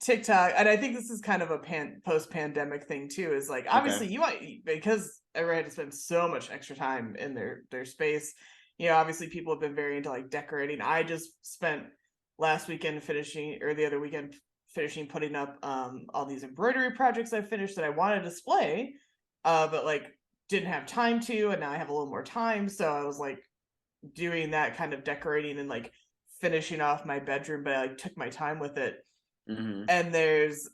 TikTok, and I think this is kind of a post-pandemic thing too. Is like obviously you want, because everyone had to spend so much extra time in their space. You know, obviously people have been very into like decorating. I just spent last weekend the other weekend finishing putting up all these embroidery projects I finished that I want to display. But like didn't have time to, and now I have a little more time, so I was like doing that kind of decorating and like finishing off my bedroom, but I like took my time with it. And there's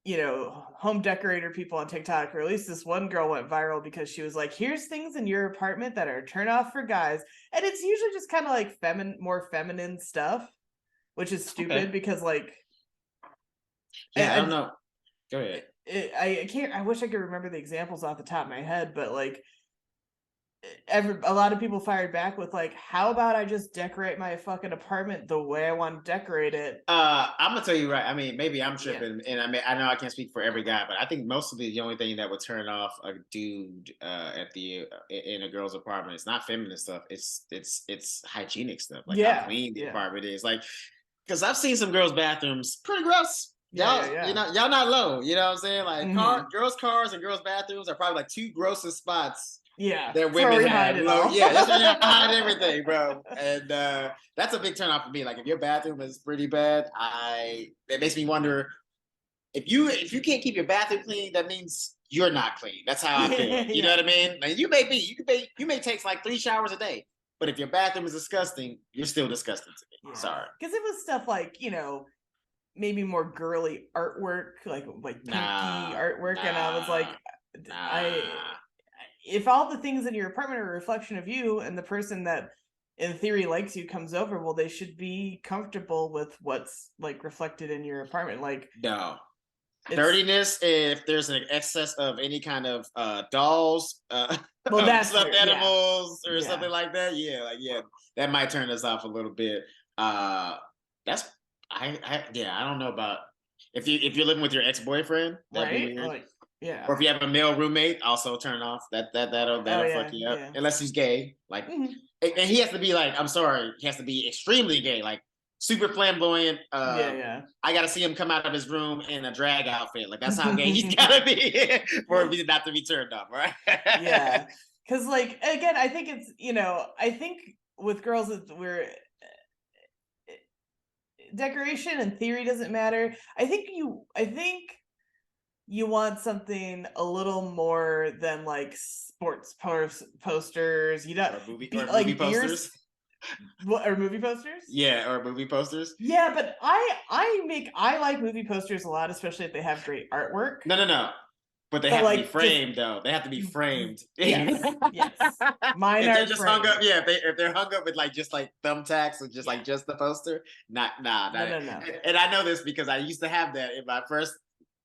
you know, home decorator people on TikTok, or at least this one girl went viral because she was like, here's things in your apartment that are turn off for guys, and it's usually just kind of like more feminine stuff, which is stupid because like I don't know. Go ahead. I wish I could remember the examples off the top of my head, but like a lot of people fired back with like, how about I just decorate my fucking apartment the way I want to decorate it? I'm gonna tell you right. I mean, maybe I'm tripping, and I know I can't speak for every guy, but I think mostly the only thing that would turn off a dude in a girl's apartment is not feminine stuff. It's hygienic stuff, like how clean the apartment is. Like, because I've seen some girls' bathrooms pretty gross. Y'all, you know, y'all not low. You know what I'm saying? Like girls' cars and girls' bathrooms are probably like two grossest spots. Yeah, that women have. Yeah, that's where you hide everything, bro. And that's a big turn off for me. Like if your bathroom is pretty bad, it makes me wonder if you can't keep your bathroom clean, that means you're not clean. That's how I feel. You know what I mean? Like you may take like 3 showers a day, but if your bathroom is disgusting, you're still disgusting to me. Yeah. Sorry. Because it was stuff like, you know, maybe more girly artwork, like pinky artwork, and I was like, if all the things in your apartment are a reflection of you, and the person that in theory likes you comes over, well, they should be comfortable with what's like reflected in your apartment. Like, no dirtiness. If there's an excess of any kind of dolls, that's stuffed animals or something like that, that might turn us off a little bit. That's I don't know about if you're living with your ex-boyfriend, that'd be weird. Like, or if you have a male roommate, also turn off. That'll fuck you up. Unless he's gay, like, and he has to be like, I'm sorry, he has to be extremely gay, like super flamboyant. I gotta see him come out of his room in a drag outfit. Like that's how gay he's gotta be for me not to be turned off, right? Yeah, because like again, I think it's, you know, I think with girls we're decoration and theory doesn't matter. I think you want something a little more than like sports posters. You know, movie posters. Or movie posters? Yeah, or movie posters. Yeah, but I like movie posters a lot, especially if they have great artwork. No. But they have to be framed, though. They have to be framed. Yes. Mine if are they're just framed. hung up. Yeah, if they're hung up with like just like thumbtacks or just like just the poster. No. And I know this because I used to have that in my first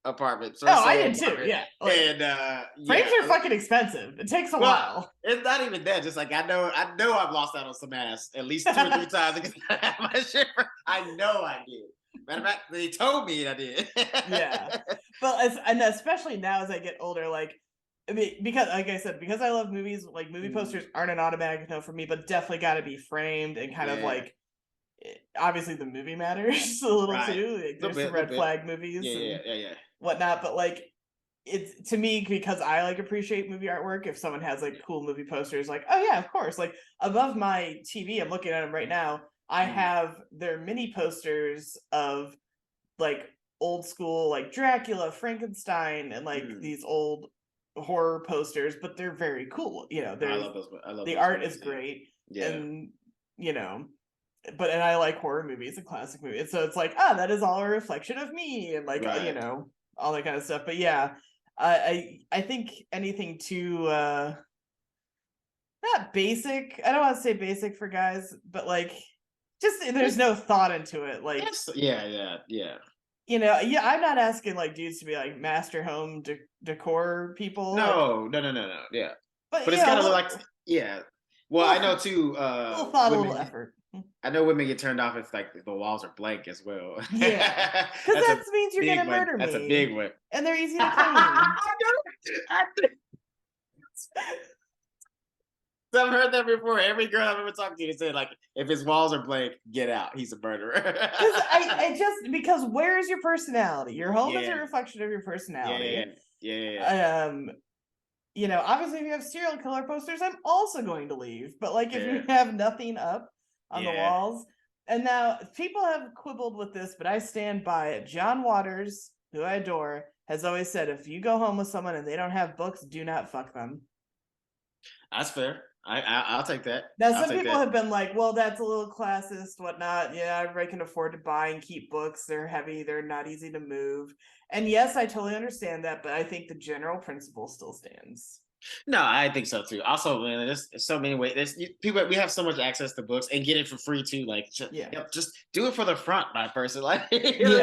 apartment. I did too. Yeah. Like, and frames are fucking expensive. It takes a while. It's not even that. Just like I know I've lost out on some ass at least 2 or 3 times because I have my shit. I know I did. Matter of fact, they told me I did. Yeah, but and especially now as I get older, like, I mean, because like I said, because I love movies, like movie posters aren't an automatic no for me, but definitely got to be framed and kind of like, obviously the movie matters a little too. Like, there's some red flag movies and whatnot, but like, it's to me, because I like appreciate movie artwork. If someone has like cool movie posters, like, oh yeah, of course. Like above my TV, I'm looking at them right now. I have their mini posters of like old school, like Dracula, Frankenstein, and like these old horror posters, but they're very cool. You know, I love those. I love the those art movies, is great, yeah. and you know, and I like horror movies and classic movies, so it's like, that is all a reflection of me, and like you know, all that kind of stuff. But yeah, I think anything too not basic. I don't want to say basic for guys, but like, just there's no thought into it. Like, yeah. You know, yeah, I'm not asking like dudes to be like master home decor people. No, like, no. Yeah, but it's gotta look like Well, I know too. Little thought, a little effort. I know women get turned off if like the walls are blank as well. Yeah, because that means you're gonna murder me. That's a big one, and they're easy to clean. I've heard that before. Every girl I've ever talked to said, like, if his walls are blank, get out. He's a murderer. Because where is your personality? Your home is a reflection of your personality. Yeah. You know, obviously, if you have serial killer posters, I'm also going to leave. But like, if you have nothing up on the walls, and now people have quibbled with this, but I stand by it. John Waters, who I adore, has always said, if you go home with someone and they don't have books, do not fuck them. That's fair. I'll take that. Now, some people have been like, well, that's a little classist, whatnot. Yeah, everybody can afford to buy and keep books. They're heavy. They're not easy to move. And yes, I totally understand that, but I think the general principle still stands. No, I think so too. Also, man, there's so many ways. There's people. We have so much access to books and get it for free too. Like, just do it for the front, my person. Like, like if you're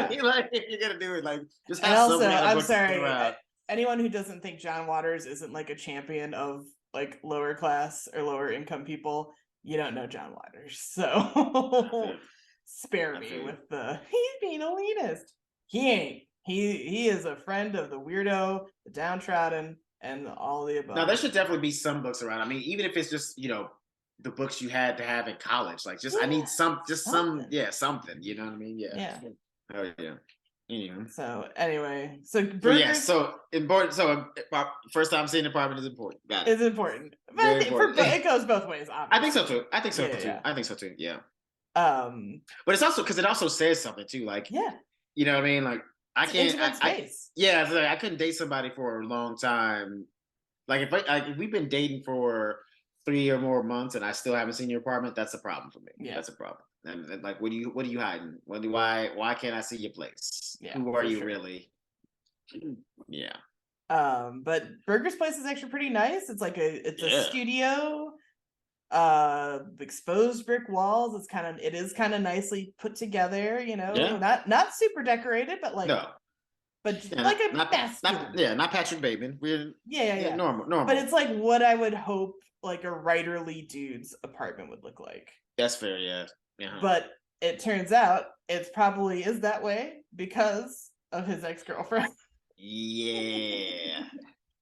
gonna do it, like, just have. And also, I'm sorry, anyone who doesn't think John Waters isn't like a champion of like lower class or lower income people, you don't know John Waters. So spare me with he's being elitist. He ain't. He is a friend of the weirdo, the downtrodden, and all the above. Now, there should definitely be some books around. I mean, even if it's just, you know, the books you had to have in college, like, just I need something. Something. You know what I mean? Yeah. Oh yeah. Anyway. So anyway, so important. So first time seeing an apartment is important. Got it. It's important, but it goes both ways. Obviously. I think so too. I think so too. Yeah. But it's also because it also says something too. Like, you know what I mean? Like, I can't. I couldn't date somebody for a long time. Like, if we've been dating for 3 or more months and I still haven't seen your apartment, that's a problem for me. Yeah. That's a problem. And like, what are you hiding? Why can't I see your place? Who are you really? Yeah. But Berger's place is actually pretty nice. It's like a studio, exposed brick walls. It is kind of nicely put together, you know. Not super decorated, but like like a not Patrick Bateman. We're normal. But it's like what I would hope like a writerly dude's apartment would look like. That's fair, yeah. But it turns out it probably is that way because of his ex-girlfriend. Yeah,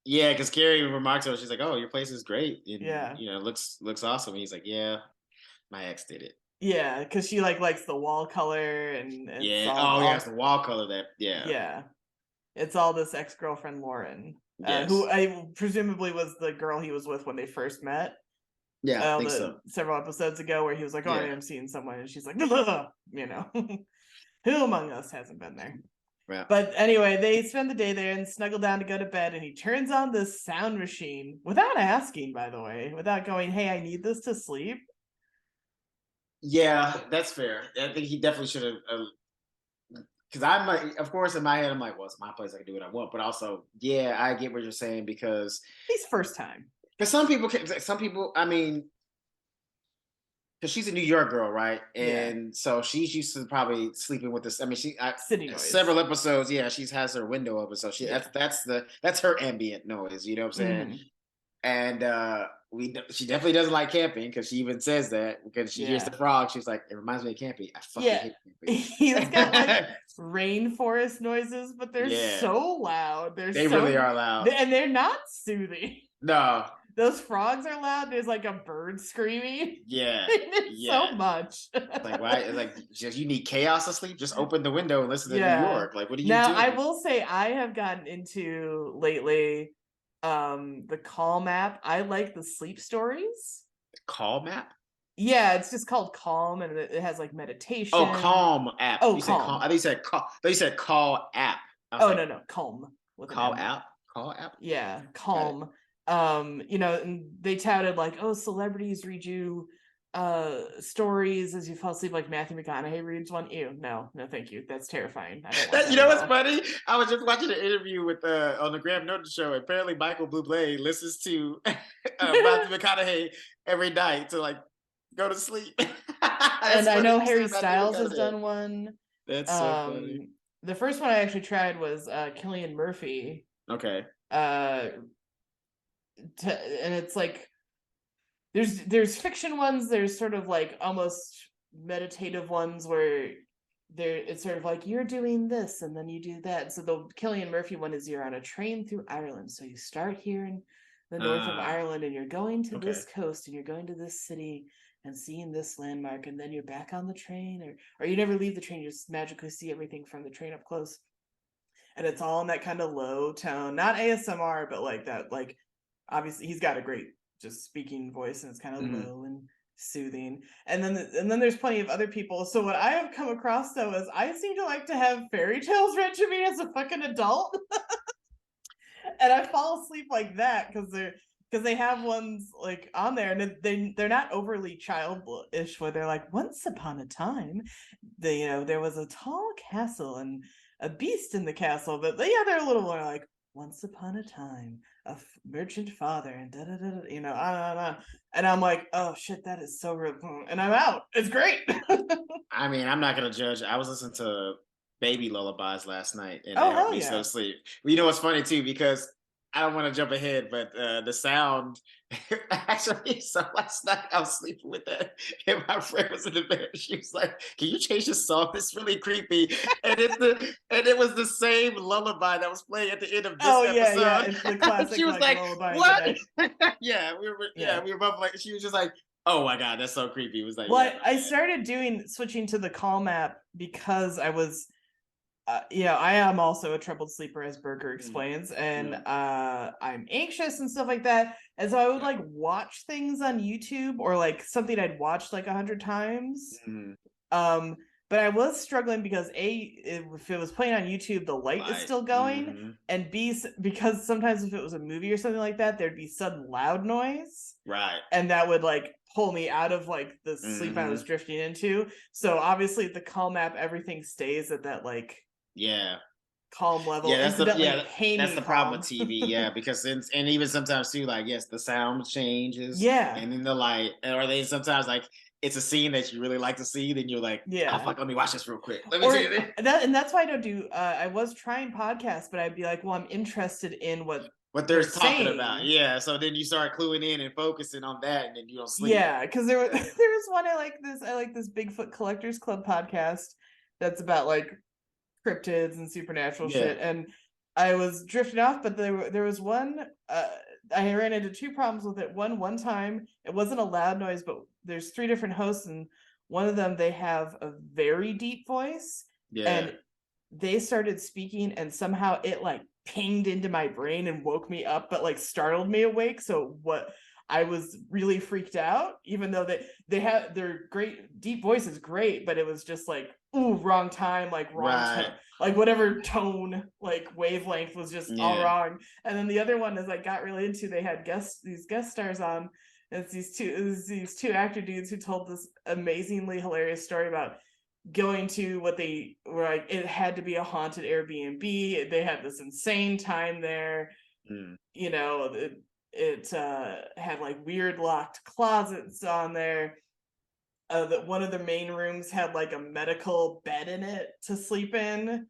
because Carrie remarks to her, she's like, "Oh, your place is great. And, you know, looks awesome." And he's like, "Yeah, my ex did it." Yeah, because she like likes the wall color and it's the wall color it's all this ex-girlfriend Lauren, who I presumably was the girl he was with when they first met. Yeah, I think so. Several episodes ago, where he was like, "Oh, I am seeing someone," and she's like, you know, who among us hasn't been there? Right. But anyway, they spend the day there and snuggle down to go to bed, and he turns on this sound machine without asking, by the way, without going, "Hey, I need this to sleep." Yeah, that's fair. I think he definitely should have. Because I'm like, of course, in my head, I'm like, well, it's my place. I can do what I want. But also, I get what you're saying because he's first time. Because some people, I mean, because she's a New York girl, right? And so she's used to probably sleeping with this. I mean, city noise. Several episodes, she has her window open, so that's her ambient noise. You know what I'm saying? And she definitely doesn't like camping because she even says that because she hears the frog. She's like, it reminds me of camping. I fucking hate camping. He's got like rainforest noises, but they're so loud. They really are loud, and they're not soothing. No, those frogs are loud. There's like a bird screaming. Yeah, so much. Like why? Like just you need chaos to sleep. Just open the window and listen to New York. Like what are you doing? I will say I have gotten into lately the Calm app. I like the sleep stories. Calm app? Yeah, it's just called Calm, and it has like meditation. Oh, Calm app. Oh, you Calm. Said Calm. I think you said call. You said Call app. Oh, like, no, Calm. Call app. Call app. Yeah, Calm. And they touted like, oh, celebrities read you stories as you fall asleep, like Matthew McConaughey reads one. Ew, no, thank you. That's terrifying. I don't want you know what's funny? I was just watching an interview with on the Graham Norton show. Apparently, Michael Bublé listens to Matthew McConaughey every night to like go to sleep. And I know Harry Styles has done one. That's so funny. The first one I actually tried was Cillian Murphy. Okay. And it's like there's fiction ones, there's sort of like almost meditative ones where it's sort of like you're doing this and then you do that. So the Cillian Murphy one is you're on a train through Ireland. So you start here in the north of Ireland and you're going to this coast and you're going to this city and seeing this landmark, and then you're back on the train, or you never leave the train, you just magically see everything from the train up close. And it's all in that kind of low tone, not ASMR, but like that, like obviously he's got a great just speaking voice and it's kind of low and soothing. And then there's plenty of other people. So what I have come across though is I seem to like to have fairy tales read to me as a fucking adult. And I fall asleep like that because they have ones like on there and they're not overly childish where they're like, once upon a time, there was a tall castle and a beast in the castle, but they're a little more like, once upon a time, a merchant father, and da da da, on. And I'm like, oh shit, that is so real, and I'm out. It's great. I mean, I'm not gonna judge. I was listening to baby lullabies last night, and it helped me go to sleep. Well, you know what's funny too, because I don't want to jump ahead, but the sound actually. So last night I was sleeping with that, and my friend was in the bed. She was like, "Can you change the song? It's really creepy." And it was the same lullaby that was playing at the end of this episode. Yeah, it's the classic. She was like, "What?" Yeah, we were both like. She was just like, "Oh my god, that's so creepy." It was like, well, I started switching to the Calm app because I was. I am also a troubled sleeper, as Berger explains, and I'm anxious and stuff like that. And so I would like watch things on YouTube or like something I'd watched like 100 times. But I was struggling because if it was playing on YouTube, the light is still going, and B, because sometimes if it was a movie or something like that, there'd be sudden loud noise, right? And that would like pull me out of like the sleep I was drifting into. So obviously, the Calm app, everything stays at that like. Calm level. Yeah, that's the problem with TV. Yeah, because and even sometimes too, like yes, the sound changes. Yeah, and then the light, or they sometimes like it's a scene that you really like to see, then you're like, oh fuck, let me watch this real quick. Let me see it. And that's why I don't do. I was trying podcasts, but I'd be like, well, I'm interested in what they're talking about. Yeah, so then you start cluing in and focusing on that, and then you don't sleep. Yeah, because there was one I like this Bigfoot Collectors Club podcast that's about like cryptids and supernatural shit, and I was drifting off, but there was one I ran into two problems with it. One time it wasn't a loud noise, but there's 3 different hosts, and one of them they have a very deep voice, and they started speaking, and somehow it like pinged into my brain and woke me up, but like startled me awake. So I was really freaked out, even though they have their great deep voice is great, but it was just like, ooh, wrong time, like wrong tone, like whatever tone, like wavelength was just all wrong. And then the other one is I got really into, they had these guest stars on, and it's these two actor dudes who told this amazingly hilarious story about going to what they were like, it had to be a haunted Airbnb. They had this insane time there. It had like weird locked closets on there. That one of the main rooms had like a medical bed in it to sleep in.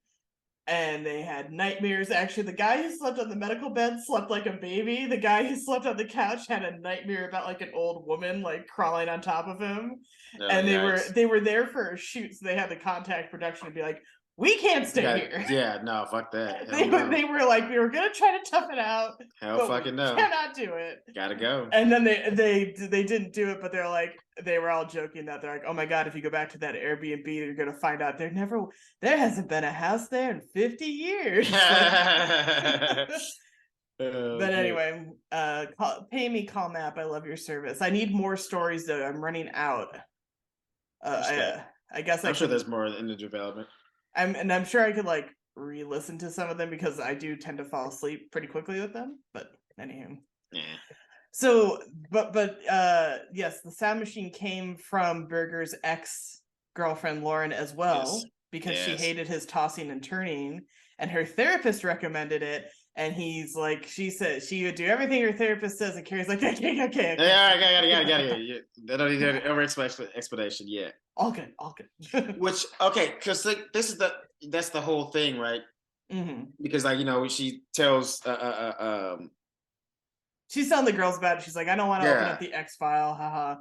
and they had nightmares. Actually, the guy who slept on the medical bed slept like a baby. The guy who slept on the couch had a nightmare about like an old woman like crawling on top of him. And Yikes. they were there for a shoot, so they had the contact production to be like, we can't stay here. Yeah, no, fuck that. They were like, we were gonna try to tough it out. Hell but fucking we no. cannot do it. Gotta go. And then they didn't do it, but they're like, they were all joking that they're like, oh my god, if you go back to that Airbnb, you're gonna find out there hasn't been a house there in 50 years. But anyway, pay me, call Map. I love your service. I need more stories though. I'm running out. I guess I'm sure there's more in the development. I'm sure I could like re-listen to some of them because I do tend to fall asleep pretty quickly with them. But anywho. Yeah. So, but yes, the sound machine came from Berger's ex-girlfriend Lauren as well, because she hated his tossing and turning, and her therapist recommended it. And he's like, she said she would do everything her therapist says, and Carrie's like, okay. Yeah, got it. They don't need an over explanation yet. All good. Which, okay, because like, that's the whole thing, right? Mm-hmm. Because like, she tells she's telling the girls about it. She's like, I don't want to open up the X file, haha.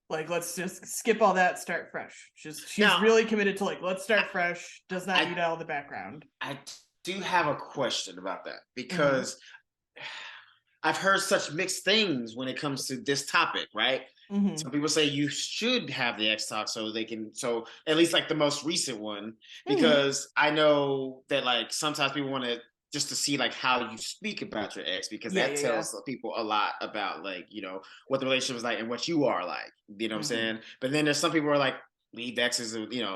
Like, let's just skip all that, start fresh. She's really committed to like, let's start fresh. Does not need all the background. I do have a question about that because I've heard such mixed things when it comes to this topic, right? Mm-hmm. Some people say you should have the X talk so at least like the most recent one, because I know that like sometimes people want to just to see like how you speak about your ex, because that tells people a lot about like, what the relationship is like and what you are like, what I'm saying? But then there's some people who are like, leave exes,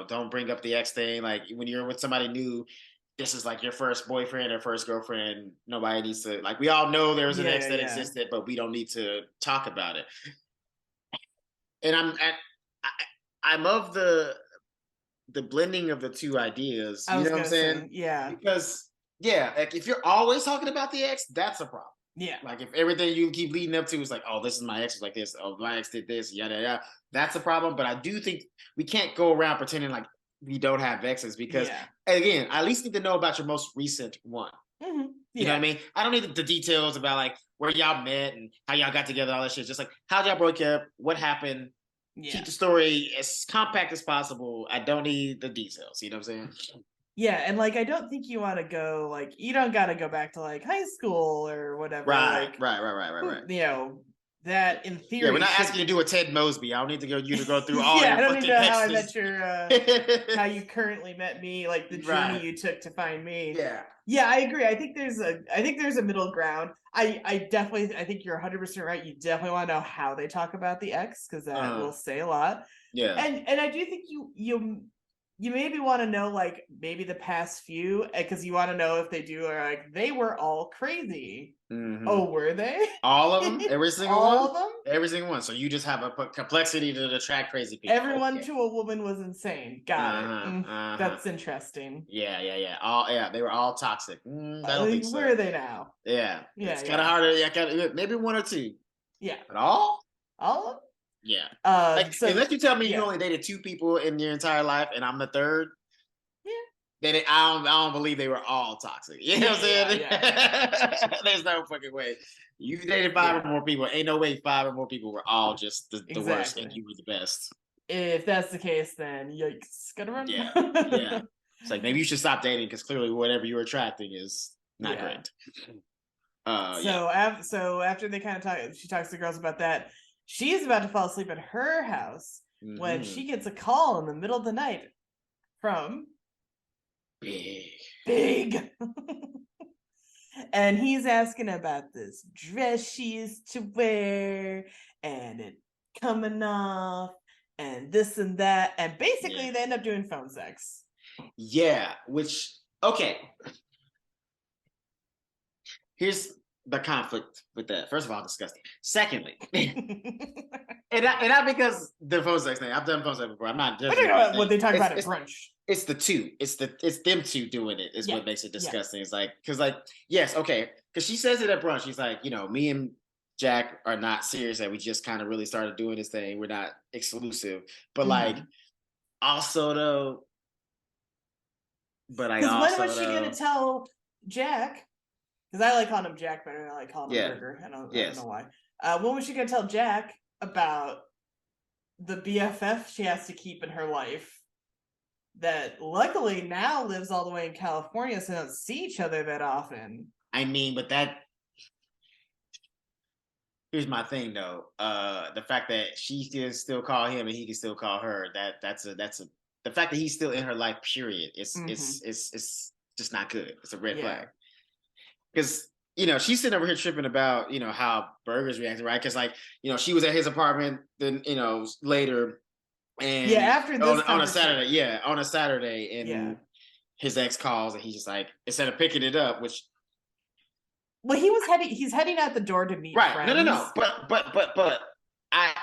don't bring up the ex thing. Like when you're with somebody new, this is like your first boyfriend or first girlfriend. Nobody needs to, like, we all know there was an ex that existed, but we don't need to talk about it. And I'm of the blending of the two ideas. You know what I'm saying? Yeah. Because like if you're always talking about the ex, that's a problem. Yeah. Like if everything you keep leading up to is like, oh, this is my ex was like this, oh, my ex did this, yada yada. That's a problem. But I do think we can't go around pretending like we don't have exes, because again, I at least need to know about your most recent one. Mm-hmm. You know what I mean? I don't need the details about like where y'all met and how y'all got together, all that shit. Just like how'd y'all break up, what happened. Keep the story as compact as possible. I don't need the details. You know what I'm saying? Yeah, and like I don't think you want to go like, you don't got to go back to like high school or whatever. Right. That in theory. Yeah, we're not asking you to do a Ted Mosby. I don't need you to go through all your I don't need to know how I met your how you currently met me, like the journey you took to find me. Yeah, I agree. I think there's a middle ground. I think you're 100% right. You definitely want to know how they talk about the ex, because that will say a lot. Yeah, and I do think you maybe want to know like maybe the past few, because you want to know if they do or like they were all crazy. Mm-hmm. Oh, were they? All of them? Every single all one? All of them? Every single one. So you just have a complexity to attract crazy people. Everyone to a woman was insane. Got it. That's interesting. Yeah. They were all toxic. I don't think so. Where are they now? Yeah. It's kind of harder. Maybe one or two. Yeah. But all? All of them? Yeah. Unless you tell me you only dated 2 people in your entire life and I'm the third. Yeah. Then I don't believe they were all toxic. You know what I'm saying? Yeah. There's no fucking way. You dated 5 or more people. Ain't no way 5 or more people were all just the worst and you were the best. If that's the case, then yikes. Gotta run. Yeah. It's like maybe you should stop dating, because clearly whatever you're attracting is not great. So after they kind of talk, she talks to the girls about that. She's about to fall asleep at her house when she gets a call in the middle of the night from Big. And he's asking about this dress she used to wear and it coming off and this and that. And basically they end up doing phone sex. Yeah, okay. Here's the conflict with that. First of all, disgusting. Secondly, and not because the phone sex thing. I've done phone sex before. I'm not judging. I don't know what they talk about at brunch. It's the two. It's them two doing it is what makes it disgusting. It's like, because like, yes, okay, because she says it at brunch. She's like, me and Jack are not serious, and we just kind of really started doing this thing. We're not exclusive, but like, also though, But I Because when also was she gonna tell Jack? Because I like calling him Jack better than I like calling him Berger. I don't know why. When was she gonna tell Jack about the BFF she has to keep in her life? That luckily now lives all the way in California, so they don't see each other that often. I mean, but here's my thing though. The fact that she can still call him and he can still call her, that's the fact that he's still in her life, period. It's just not good. It's a red flag. Because she's sitting over here tripping about how Berger's reacting, right? Because she was at his apartment, then later, and after this on a Saturday, and his ex calls, and he's just like, instead of picking it up, which. Well, he's heading out the door to meet friends. No. But I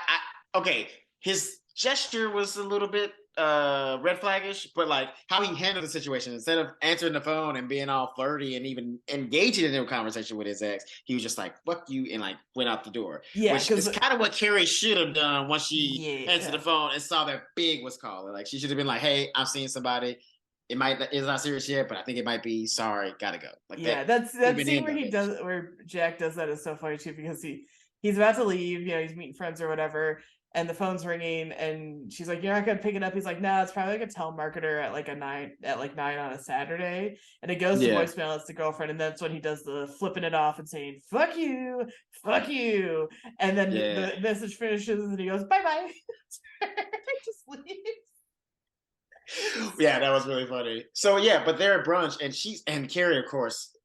okay. His gesture was a little bit red flaggish, but like how he handled the situation, instead of answering the phone and being all flirty and even engaging in a conversation with his ex, he was just like, fuck you, and like went out the door. Yeah. Which is kind of what Carrie should have done once she answered the phone and saw that Big was calling. Like she should have been like, hey, I'm seeing somebody. It's not serious yet, but I think it might be. Sorry, gotta go. Like that scene where Jack does that is so funny too, because he's about to leave, he's meeting friends or whatever, and the phone's ringing, and she's like, "You're not gonna pick it up." He's like, "No, it's probably like a telemarketer at 9 on a Saturday," and it goes to voicemail. It's the girlfriend, and that's when he does the flipping it off and saying "fuck you," and then the message finishes, and he goes "bye bye," just leaves. Yeah, that was really funny. So but they're at brunch, and Carrie, of course,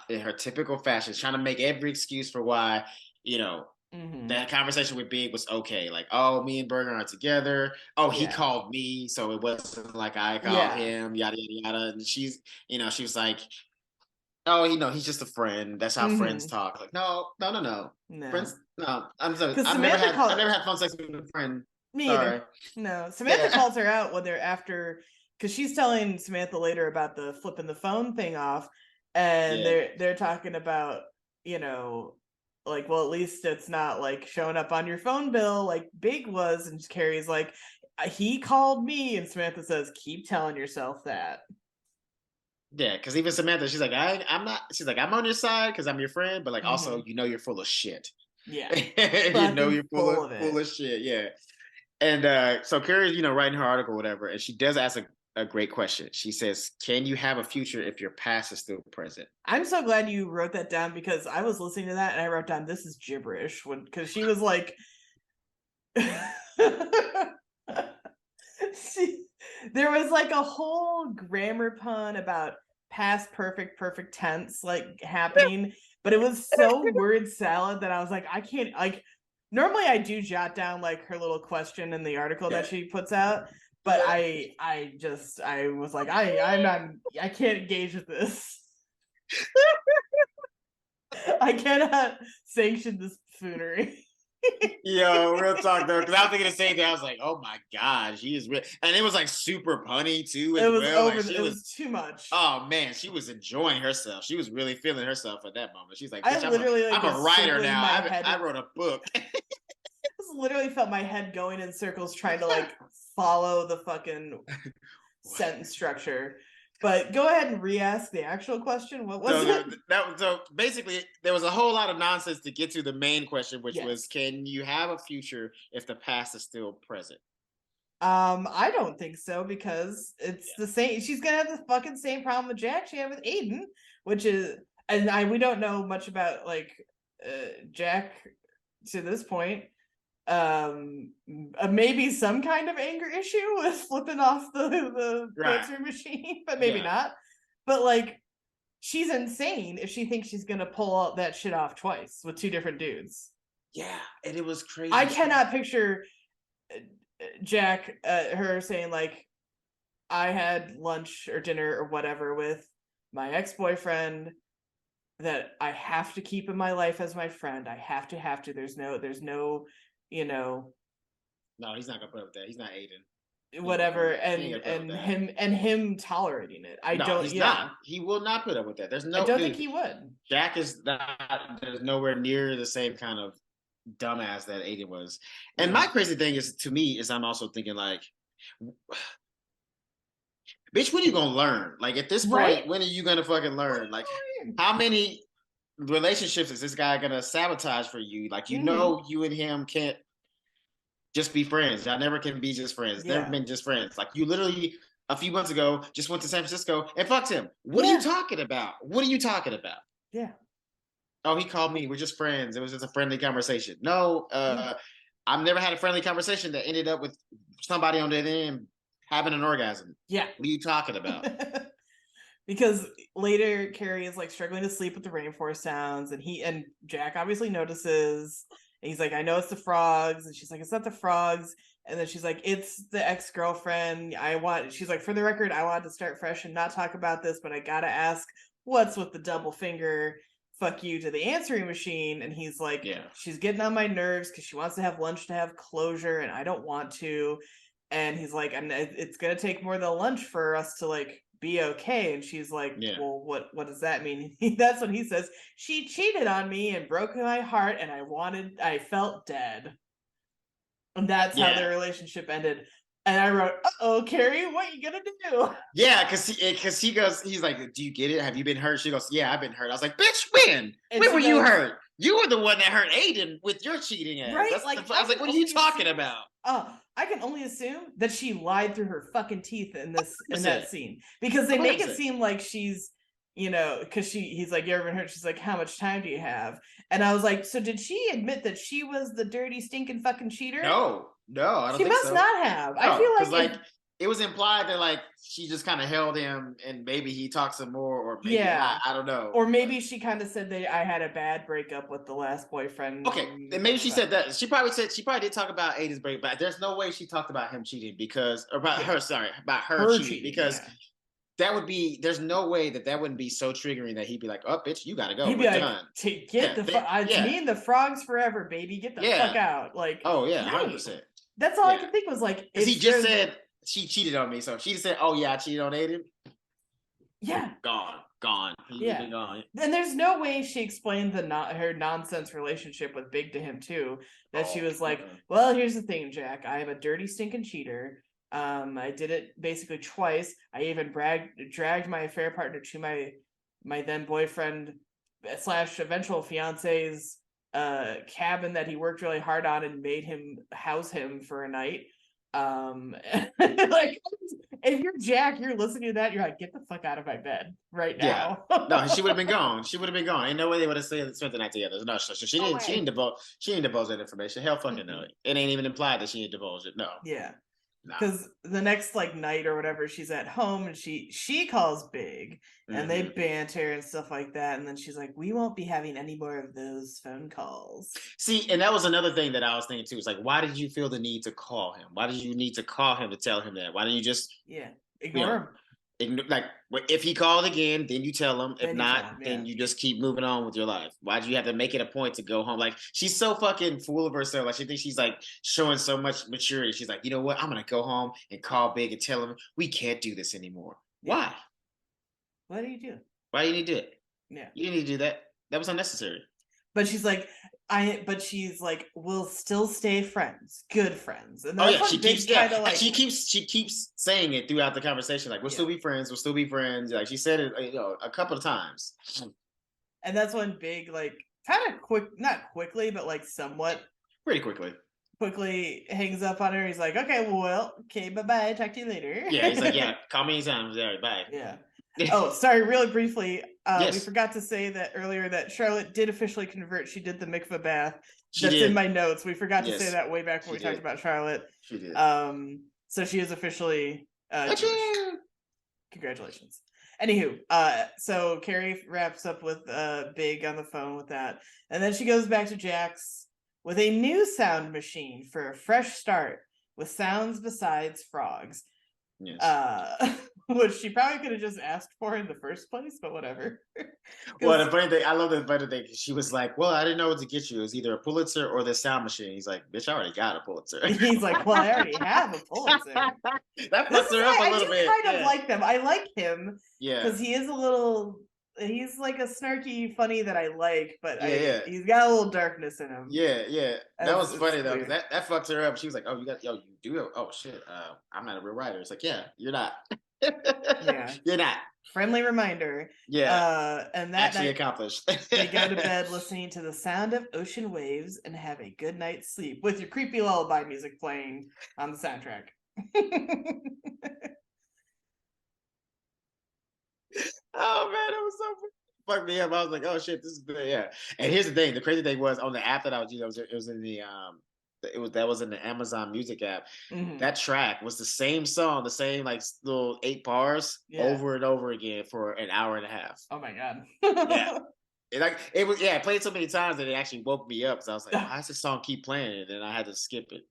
in her typical fashion, is trying to make every excuse for why that conversation with Big was okay. Like, oh, me and Berger aren't together. Oh, he called me, so it wasn't like I called him. Yada yada yada. And she was like, oh, he's just a friend. That's how friends talk. Like, no. Friends, no. I'm sorry. I've never had phone sex with a friend. Me either. No, Samantha calls her out when they're after, because she's telling Samantha later about the flipping the phone thing off, and they're talking about like, well, at least it's not like showing up on your phone bill like Big was, and Carrie's like, he called me, and Samantha says, keep telling yourself that. Yeah, because even Samantha, she's like, I'm not. She's like, I'm on your side because I'm your friend, but like also, you're full of shit. Yeah, you're full of shit. Yeah. And so Carrie's, writing her article, or whatever, and she does ask a great question. She says, "Can you have a future if your past is still present?" I'm so glad you wrote that down, because I was listening to that and I wrote down, this is gibberish, because she was like, there was like a whole grammar pun about past perfect tense like happening, but it was so word salad that I was like, I can't, like, normally I do jot down like her little question in the article that she puts out, but I was like, I can't engage with this. I cannot sanction this buffoonery. Yo, real talk though, because I was thinking the same thing. I was like, "Oh my god, she is real," and it was like super punny too. It was too much. Oh man, she was enjoying herself. She was really feeling herself at that moment. She's like, I'm a writer now. I wrote a book." I literally felt my head going in circles trying to like follow the fucking sentence structure. But go ahead and re-ask the actual question. What was it? So basically, there was a whole lot of nonsense to get to the main question, which was, can you have a future if the past is still present? I don't think so, because it's the same. She's gonna have the fucking same problem with Jack she had with Aiden, which is, and we don't know much about like Jack to this point. Maybe some kind of anger issue with flipping off the answering machine, but maybe not. But like, she's insane if she thinks she's gonna pull out that shit off twice with two different dudes. Yeah, and it was crazy. I cannot picture Jack, her saying like, I had lunch or dinner or whatever with my ex-boyfriend that I have to keep in my life as my friend. I have to. There's no, No, he's not gonna put up with that. He's not Aiden. Whatever, and him tolerating it. He's not. He will not put up with that. I don't think he would. Jack is not. There's nowhere near the same kind of dumbass that Aiden was. And my crazy thing is, to me, is I'm also thinking like, bitch, when are you gonna learn? Like at this point, Right? when are you gonna fucking learn? Like how many relationships is this guy gonna sabotage for you? Like you Mm-hmm. know, you and him can't just be friends. Y'all never can be just friends. Never Yeah. been just friends. Like you literally a few months ago just went to San Francisco and fucked him. What are you Yeah. talking about? What are you talking about? Yeah. Oh, he called me. We're just friends. It was just a friendly conversation. No, Yeah. I've never had a friendly conversation that ended up with somebody on the end having an orgasm. Yeah. What are you talking about? Because later Carrie is like struggling to sleep with the rainforest sounds, and Jack obviously notices, and he's like, I know it's the frogs, and she's like, it's not the frogs, and then she's like, it's the ex-girlfriend. She's like, for the record, I wanted to start fresh and not talk about this, but I gotta ask, what's with the double finger fuck you to the answering machine? And he's like, Yeah. she's getting on my nerves because she wants to have lunch to have closure, and I don't want to. And he's like, and it's gonna take more than lunch for us to like be okay. And she's like, Yeah. well, what does that mean? That's what he says. She cheated on me and broke my heart, and I felt dead. And that's how their relationship ended. And I wrote, "Uh-oh, Carrie, what you gonna do?" Yeah, because he goes, he's like, do you get it? Have you been hurt? She goes, yeah, I've been hurt. I was like, bitch, when? And When she were you goes, hurt? You were the one that hurt Aiden with your cheating ass. right? That's Like, I was like, what are you talking about? I can only assume that she lied through her fucking teeth in that 100%. scene, because they make it 100%. seem like she's, because he's like, you ever been hurt? She's like, how much time do you have? And I was like, so did she admit that she was the dirty, stinking fucking cheater? No, I don't She think must so. not have. I No, feel because like it was implied that like she just kind of held him and maybe he talked some more or maybe yeah, not. I don't know. or maybe she kind of said that I had a bad breakup with the last boyfriend. Okay, and maybe she said that. She probably did talk about Aiden's break, but there's no way she talked about him cheating about her cheating because there's no way that wouldn't be so triggering that he'd be like, oh bitch, you gotta go. He'd be We're like, done. get the fuck. It's me and the frogs forever, baby. Get the fuck out. Like, oh yeah, right. 100%. That's all I could think was like, because he just said she cheated on me, so if she just said, oh yeah, I cheated on Aiden. Yeah, gone. He's been gone. And there's no way she explained her nonsense relationship with Big to him too. That she was like, well, here's the thing, Jack. I am a dirty, stinking cheater. I did it basically twice. I even dragged my affair partner to my then boyfriend / eventual fiance's cabin that he worked really hard on and made him house him for a night. Like, if you're Jack, you're listening to that, you're like, get the fuck out of my bed right now. No, she would have been gone. Ain't no way they would have spent the night together. No, so she didn't divulge that information. Hell fucking no. It ain't even implied that she didn't divulge it. No. Yeah. Because the next like night or whatever, she's at home and she calls Big and they banter and stuff like that, and then she's like, we won't be having any more of those phone calls. See, and that was another thing that I was thinking too. It's like, why did you feel the need to call him? Why did you need to call him to tell him that? Why didn't you just ignore him? Like, if he called again, then you tell him. If not, then you just keep moving on with your life. Why do you have to make it a point to go home? Like, she's so fucking full of herself. Like, she thinks she's like showing so much maturity. She's like, you know what? I'm gonna go home and call Big and tell him we can't do this anymore. Why? What do you do? Why do you need to do it? Yeah, you didn't need to do that. That was unnecessary. But she's like, we'll still stay friends, good friends. And she keeps saying it throughout the conversation, like we'll still be friends. Like she said it, a couple of times. And that's when Big, like, kind of not quickly, but like somewhat pretty quickly hangs up on her. He's like, okay, bye, talk to you later. Yeah, he's like, yeah, call me anytime. All right, bye. Yeah. Oh, sorry, really briefly. We forgot to say that earlier that Charlotte did officially convert. She did the mikveh bath. That's in my notes. We forgot to say that way back when we talked about Charlotte. She did. So she is officially Jewish. Congratulations. Anywho, so Carrie wraps up with Big on the phone with that. And then she goes back to Jack's with a new sound machine for a fresh start with sounds besides frogs. Yes. Which she probably could have just asked for in the first place, but whatever. Well, the funny thing, I love the funny thing. She was like, well, I didn't know what to get you. It was either a Pulitzer or the sound machine. He's like, bitch, I already got a Pulitzer. He's like, well, I already have a Pulitzer. That puts her up a little bit. I kind of like them. I like him. Yeah. Because he's like a snarky funny that I like, but he's got a little darkness in him. Yeah. That was funny though. That fucked her up. She was like, oh, you do? Oh shit. I'm not a real writer. It's like, yeah, you're not. Yeah. You're not. Friendly reminder. Yeah. And that actually night, accomplished. they go to bed listening to the sound of ocean waves and have a good night's sleep with your creepy lullaby music playing on the soundtrack. Oh man, it was so fucked me up. I was like, oh shit, this is good. Yeah. And here's the thing: the crazy thing was on the app that I was using, it was in the that was in the Amazon Music app. Mm-hmm. That track was the same song, the same like little 8 bars over and over again for an hour and a half. Oh my god. Yeah. It was it played so many times that it actually woke me up because I was like, why does this song keep playing? And then I had to skip it.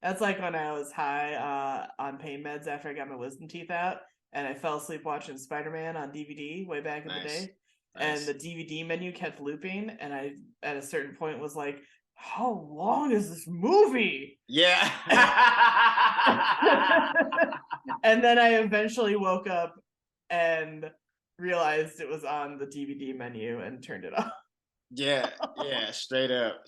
That's like when I was high on pain meds after I got my wisdom teeth out, and I fell asleep watching Spider-Man on DVD way back in the day. Nice. And the DVD menu kept looping, and I at a certain point was like, how long is this movie? Yeah. And then I eventually woke up and realized it was on the DVD menu and turned it off. Yeah, straight up.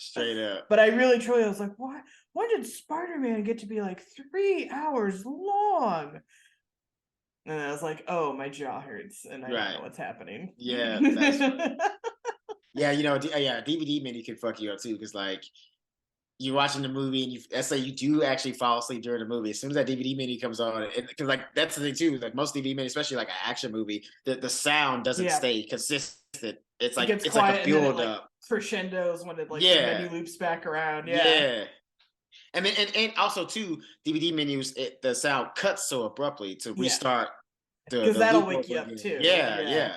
But I really truly was like, why did Spider-Man get to be like 3 hours long? And I was like, oh, my jaw hurts and I don't know what's happening. Yeah, that's funny. Yeah, DVD menu can fuck you up too, because like you're watching the movie and let's say you do actually fall asleep during the movie. As soon as that DVD menu comes on, because like that's the thing too, like most DVD menus, especially like an action movie, the sound doesn't stay consistent. It's like it's like a build up. Crescendos when it like the menu loops back around. Yeah. And then and also too, DVD menus, the sound cuts so abruptly to restart. Because that'll wake you up too. Yeah.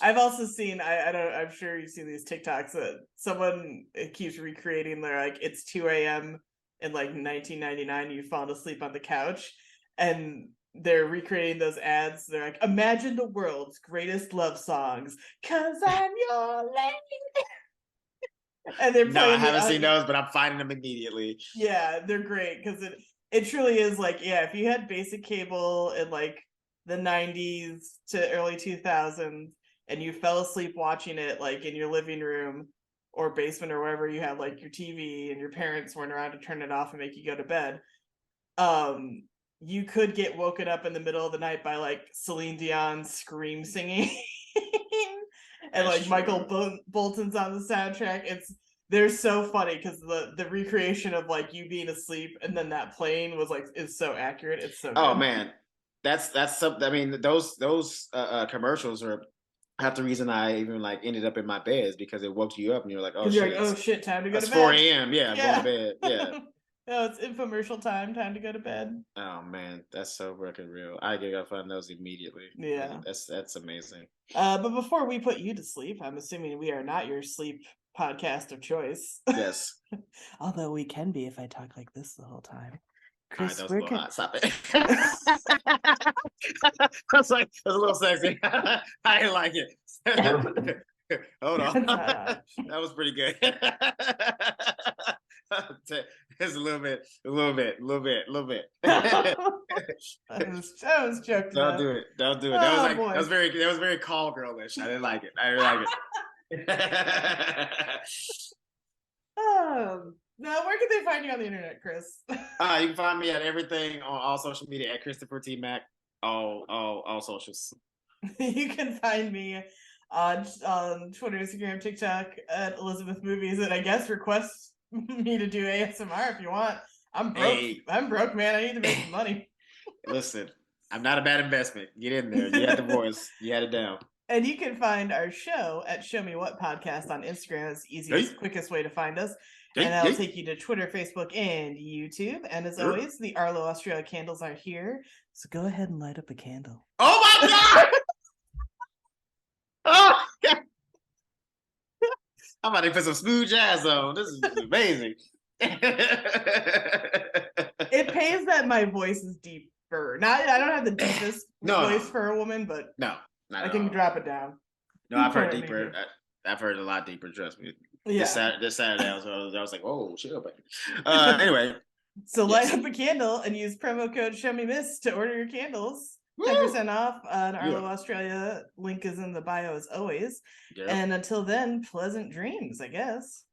I've also seen I'm sure you've seen these TikToks that someone keeps recreating. They're like, it's 2 a.m. in like 1999, you've fallen asleep on the couch, and they're recreating those ads. They're like, imagine the world's greatest love songs, 'cause I'm your lady. And they're playing. I haven't seen those, but I'm finding them immediately. Yeah, they're great because it truly is like, if you had basic cable in like the 90s to early 2000s and you fell asleep watching it like in your living room or basement or wherever you had like your TV and your parents weren't around to turn it off and make you go to bed, you could get woken up in the middle of the night by like Celine Dion's Scream singing. And like Michael Bolton's on the soundtrack. They're so funny because the recreation of like you being asleep and then that playing was like is so accurate. It's so good. Oh man, that's something. I mean, those commercials are half the reason I even like ended up in my bed is because it woke you up and you're like, oh shit, like, oh shit, time to go to bed. 4 a.m. Yeah, I'm going to bed. Yeah. No, it's infomercial time to go to bed. Oh man, that's so fucking real. I gotta find those immediately. Yeah, that's amazing. But before we put you to sleep, I'm assuming we are not your sleep podcast of choice. Yes. Although we can be if I talk like this the whole time. Chris, that was a little hot. Stop it. That's a little sexy. I didn't like it. Hold on. That was pretty good. It's a little bit. I was joking. Don't do it. That was very call girlish. I didn't like it. Now, where can they find you on the internet, Chris? You can find me at everything on all social media at Christopher T. Mack. All socials. You can find me on Twitter, Instagram, TikTok at Elizabeth Movies, and I guess request me to do ASMR if you want. I'm broke. Hey. I'm broke, man. I need to make some money. Listen, I'm not a bad investment. Get in there. You had the voice. You had it down. And you can find our show at Show Me What Podcast on Instagram. It's the easiest, quickest way to find us. And that'll take you to Twitter, Facebook, and YouTube. And as always, the Arlo Australia candles are here. So go ahead and light up a candle. Oh my God! Oh, God. I'm about to put some smooth jazz on. This is amazing. It pays that my voice is deeper. I don't have the deepest voice for a woman, but I can drop it down. No, I've heard deeper. I've heard a lot deeper. Trust me. Yeah. This Saturday, I was like, "Whoa, chill, baby." Anyway, so light up a candle and use promo code ShowMeMiss to order your candles. 10% off on Arlo Australia. Link is in the bio as always. And until then, pleasant dreams, I guess.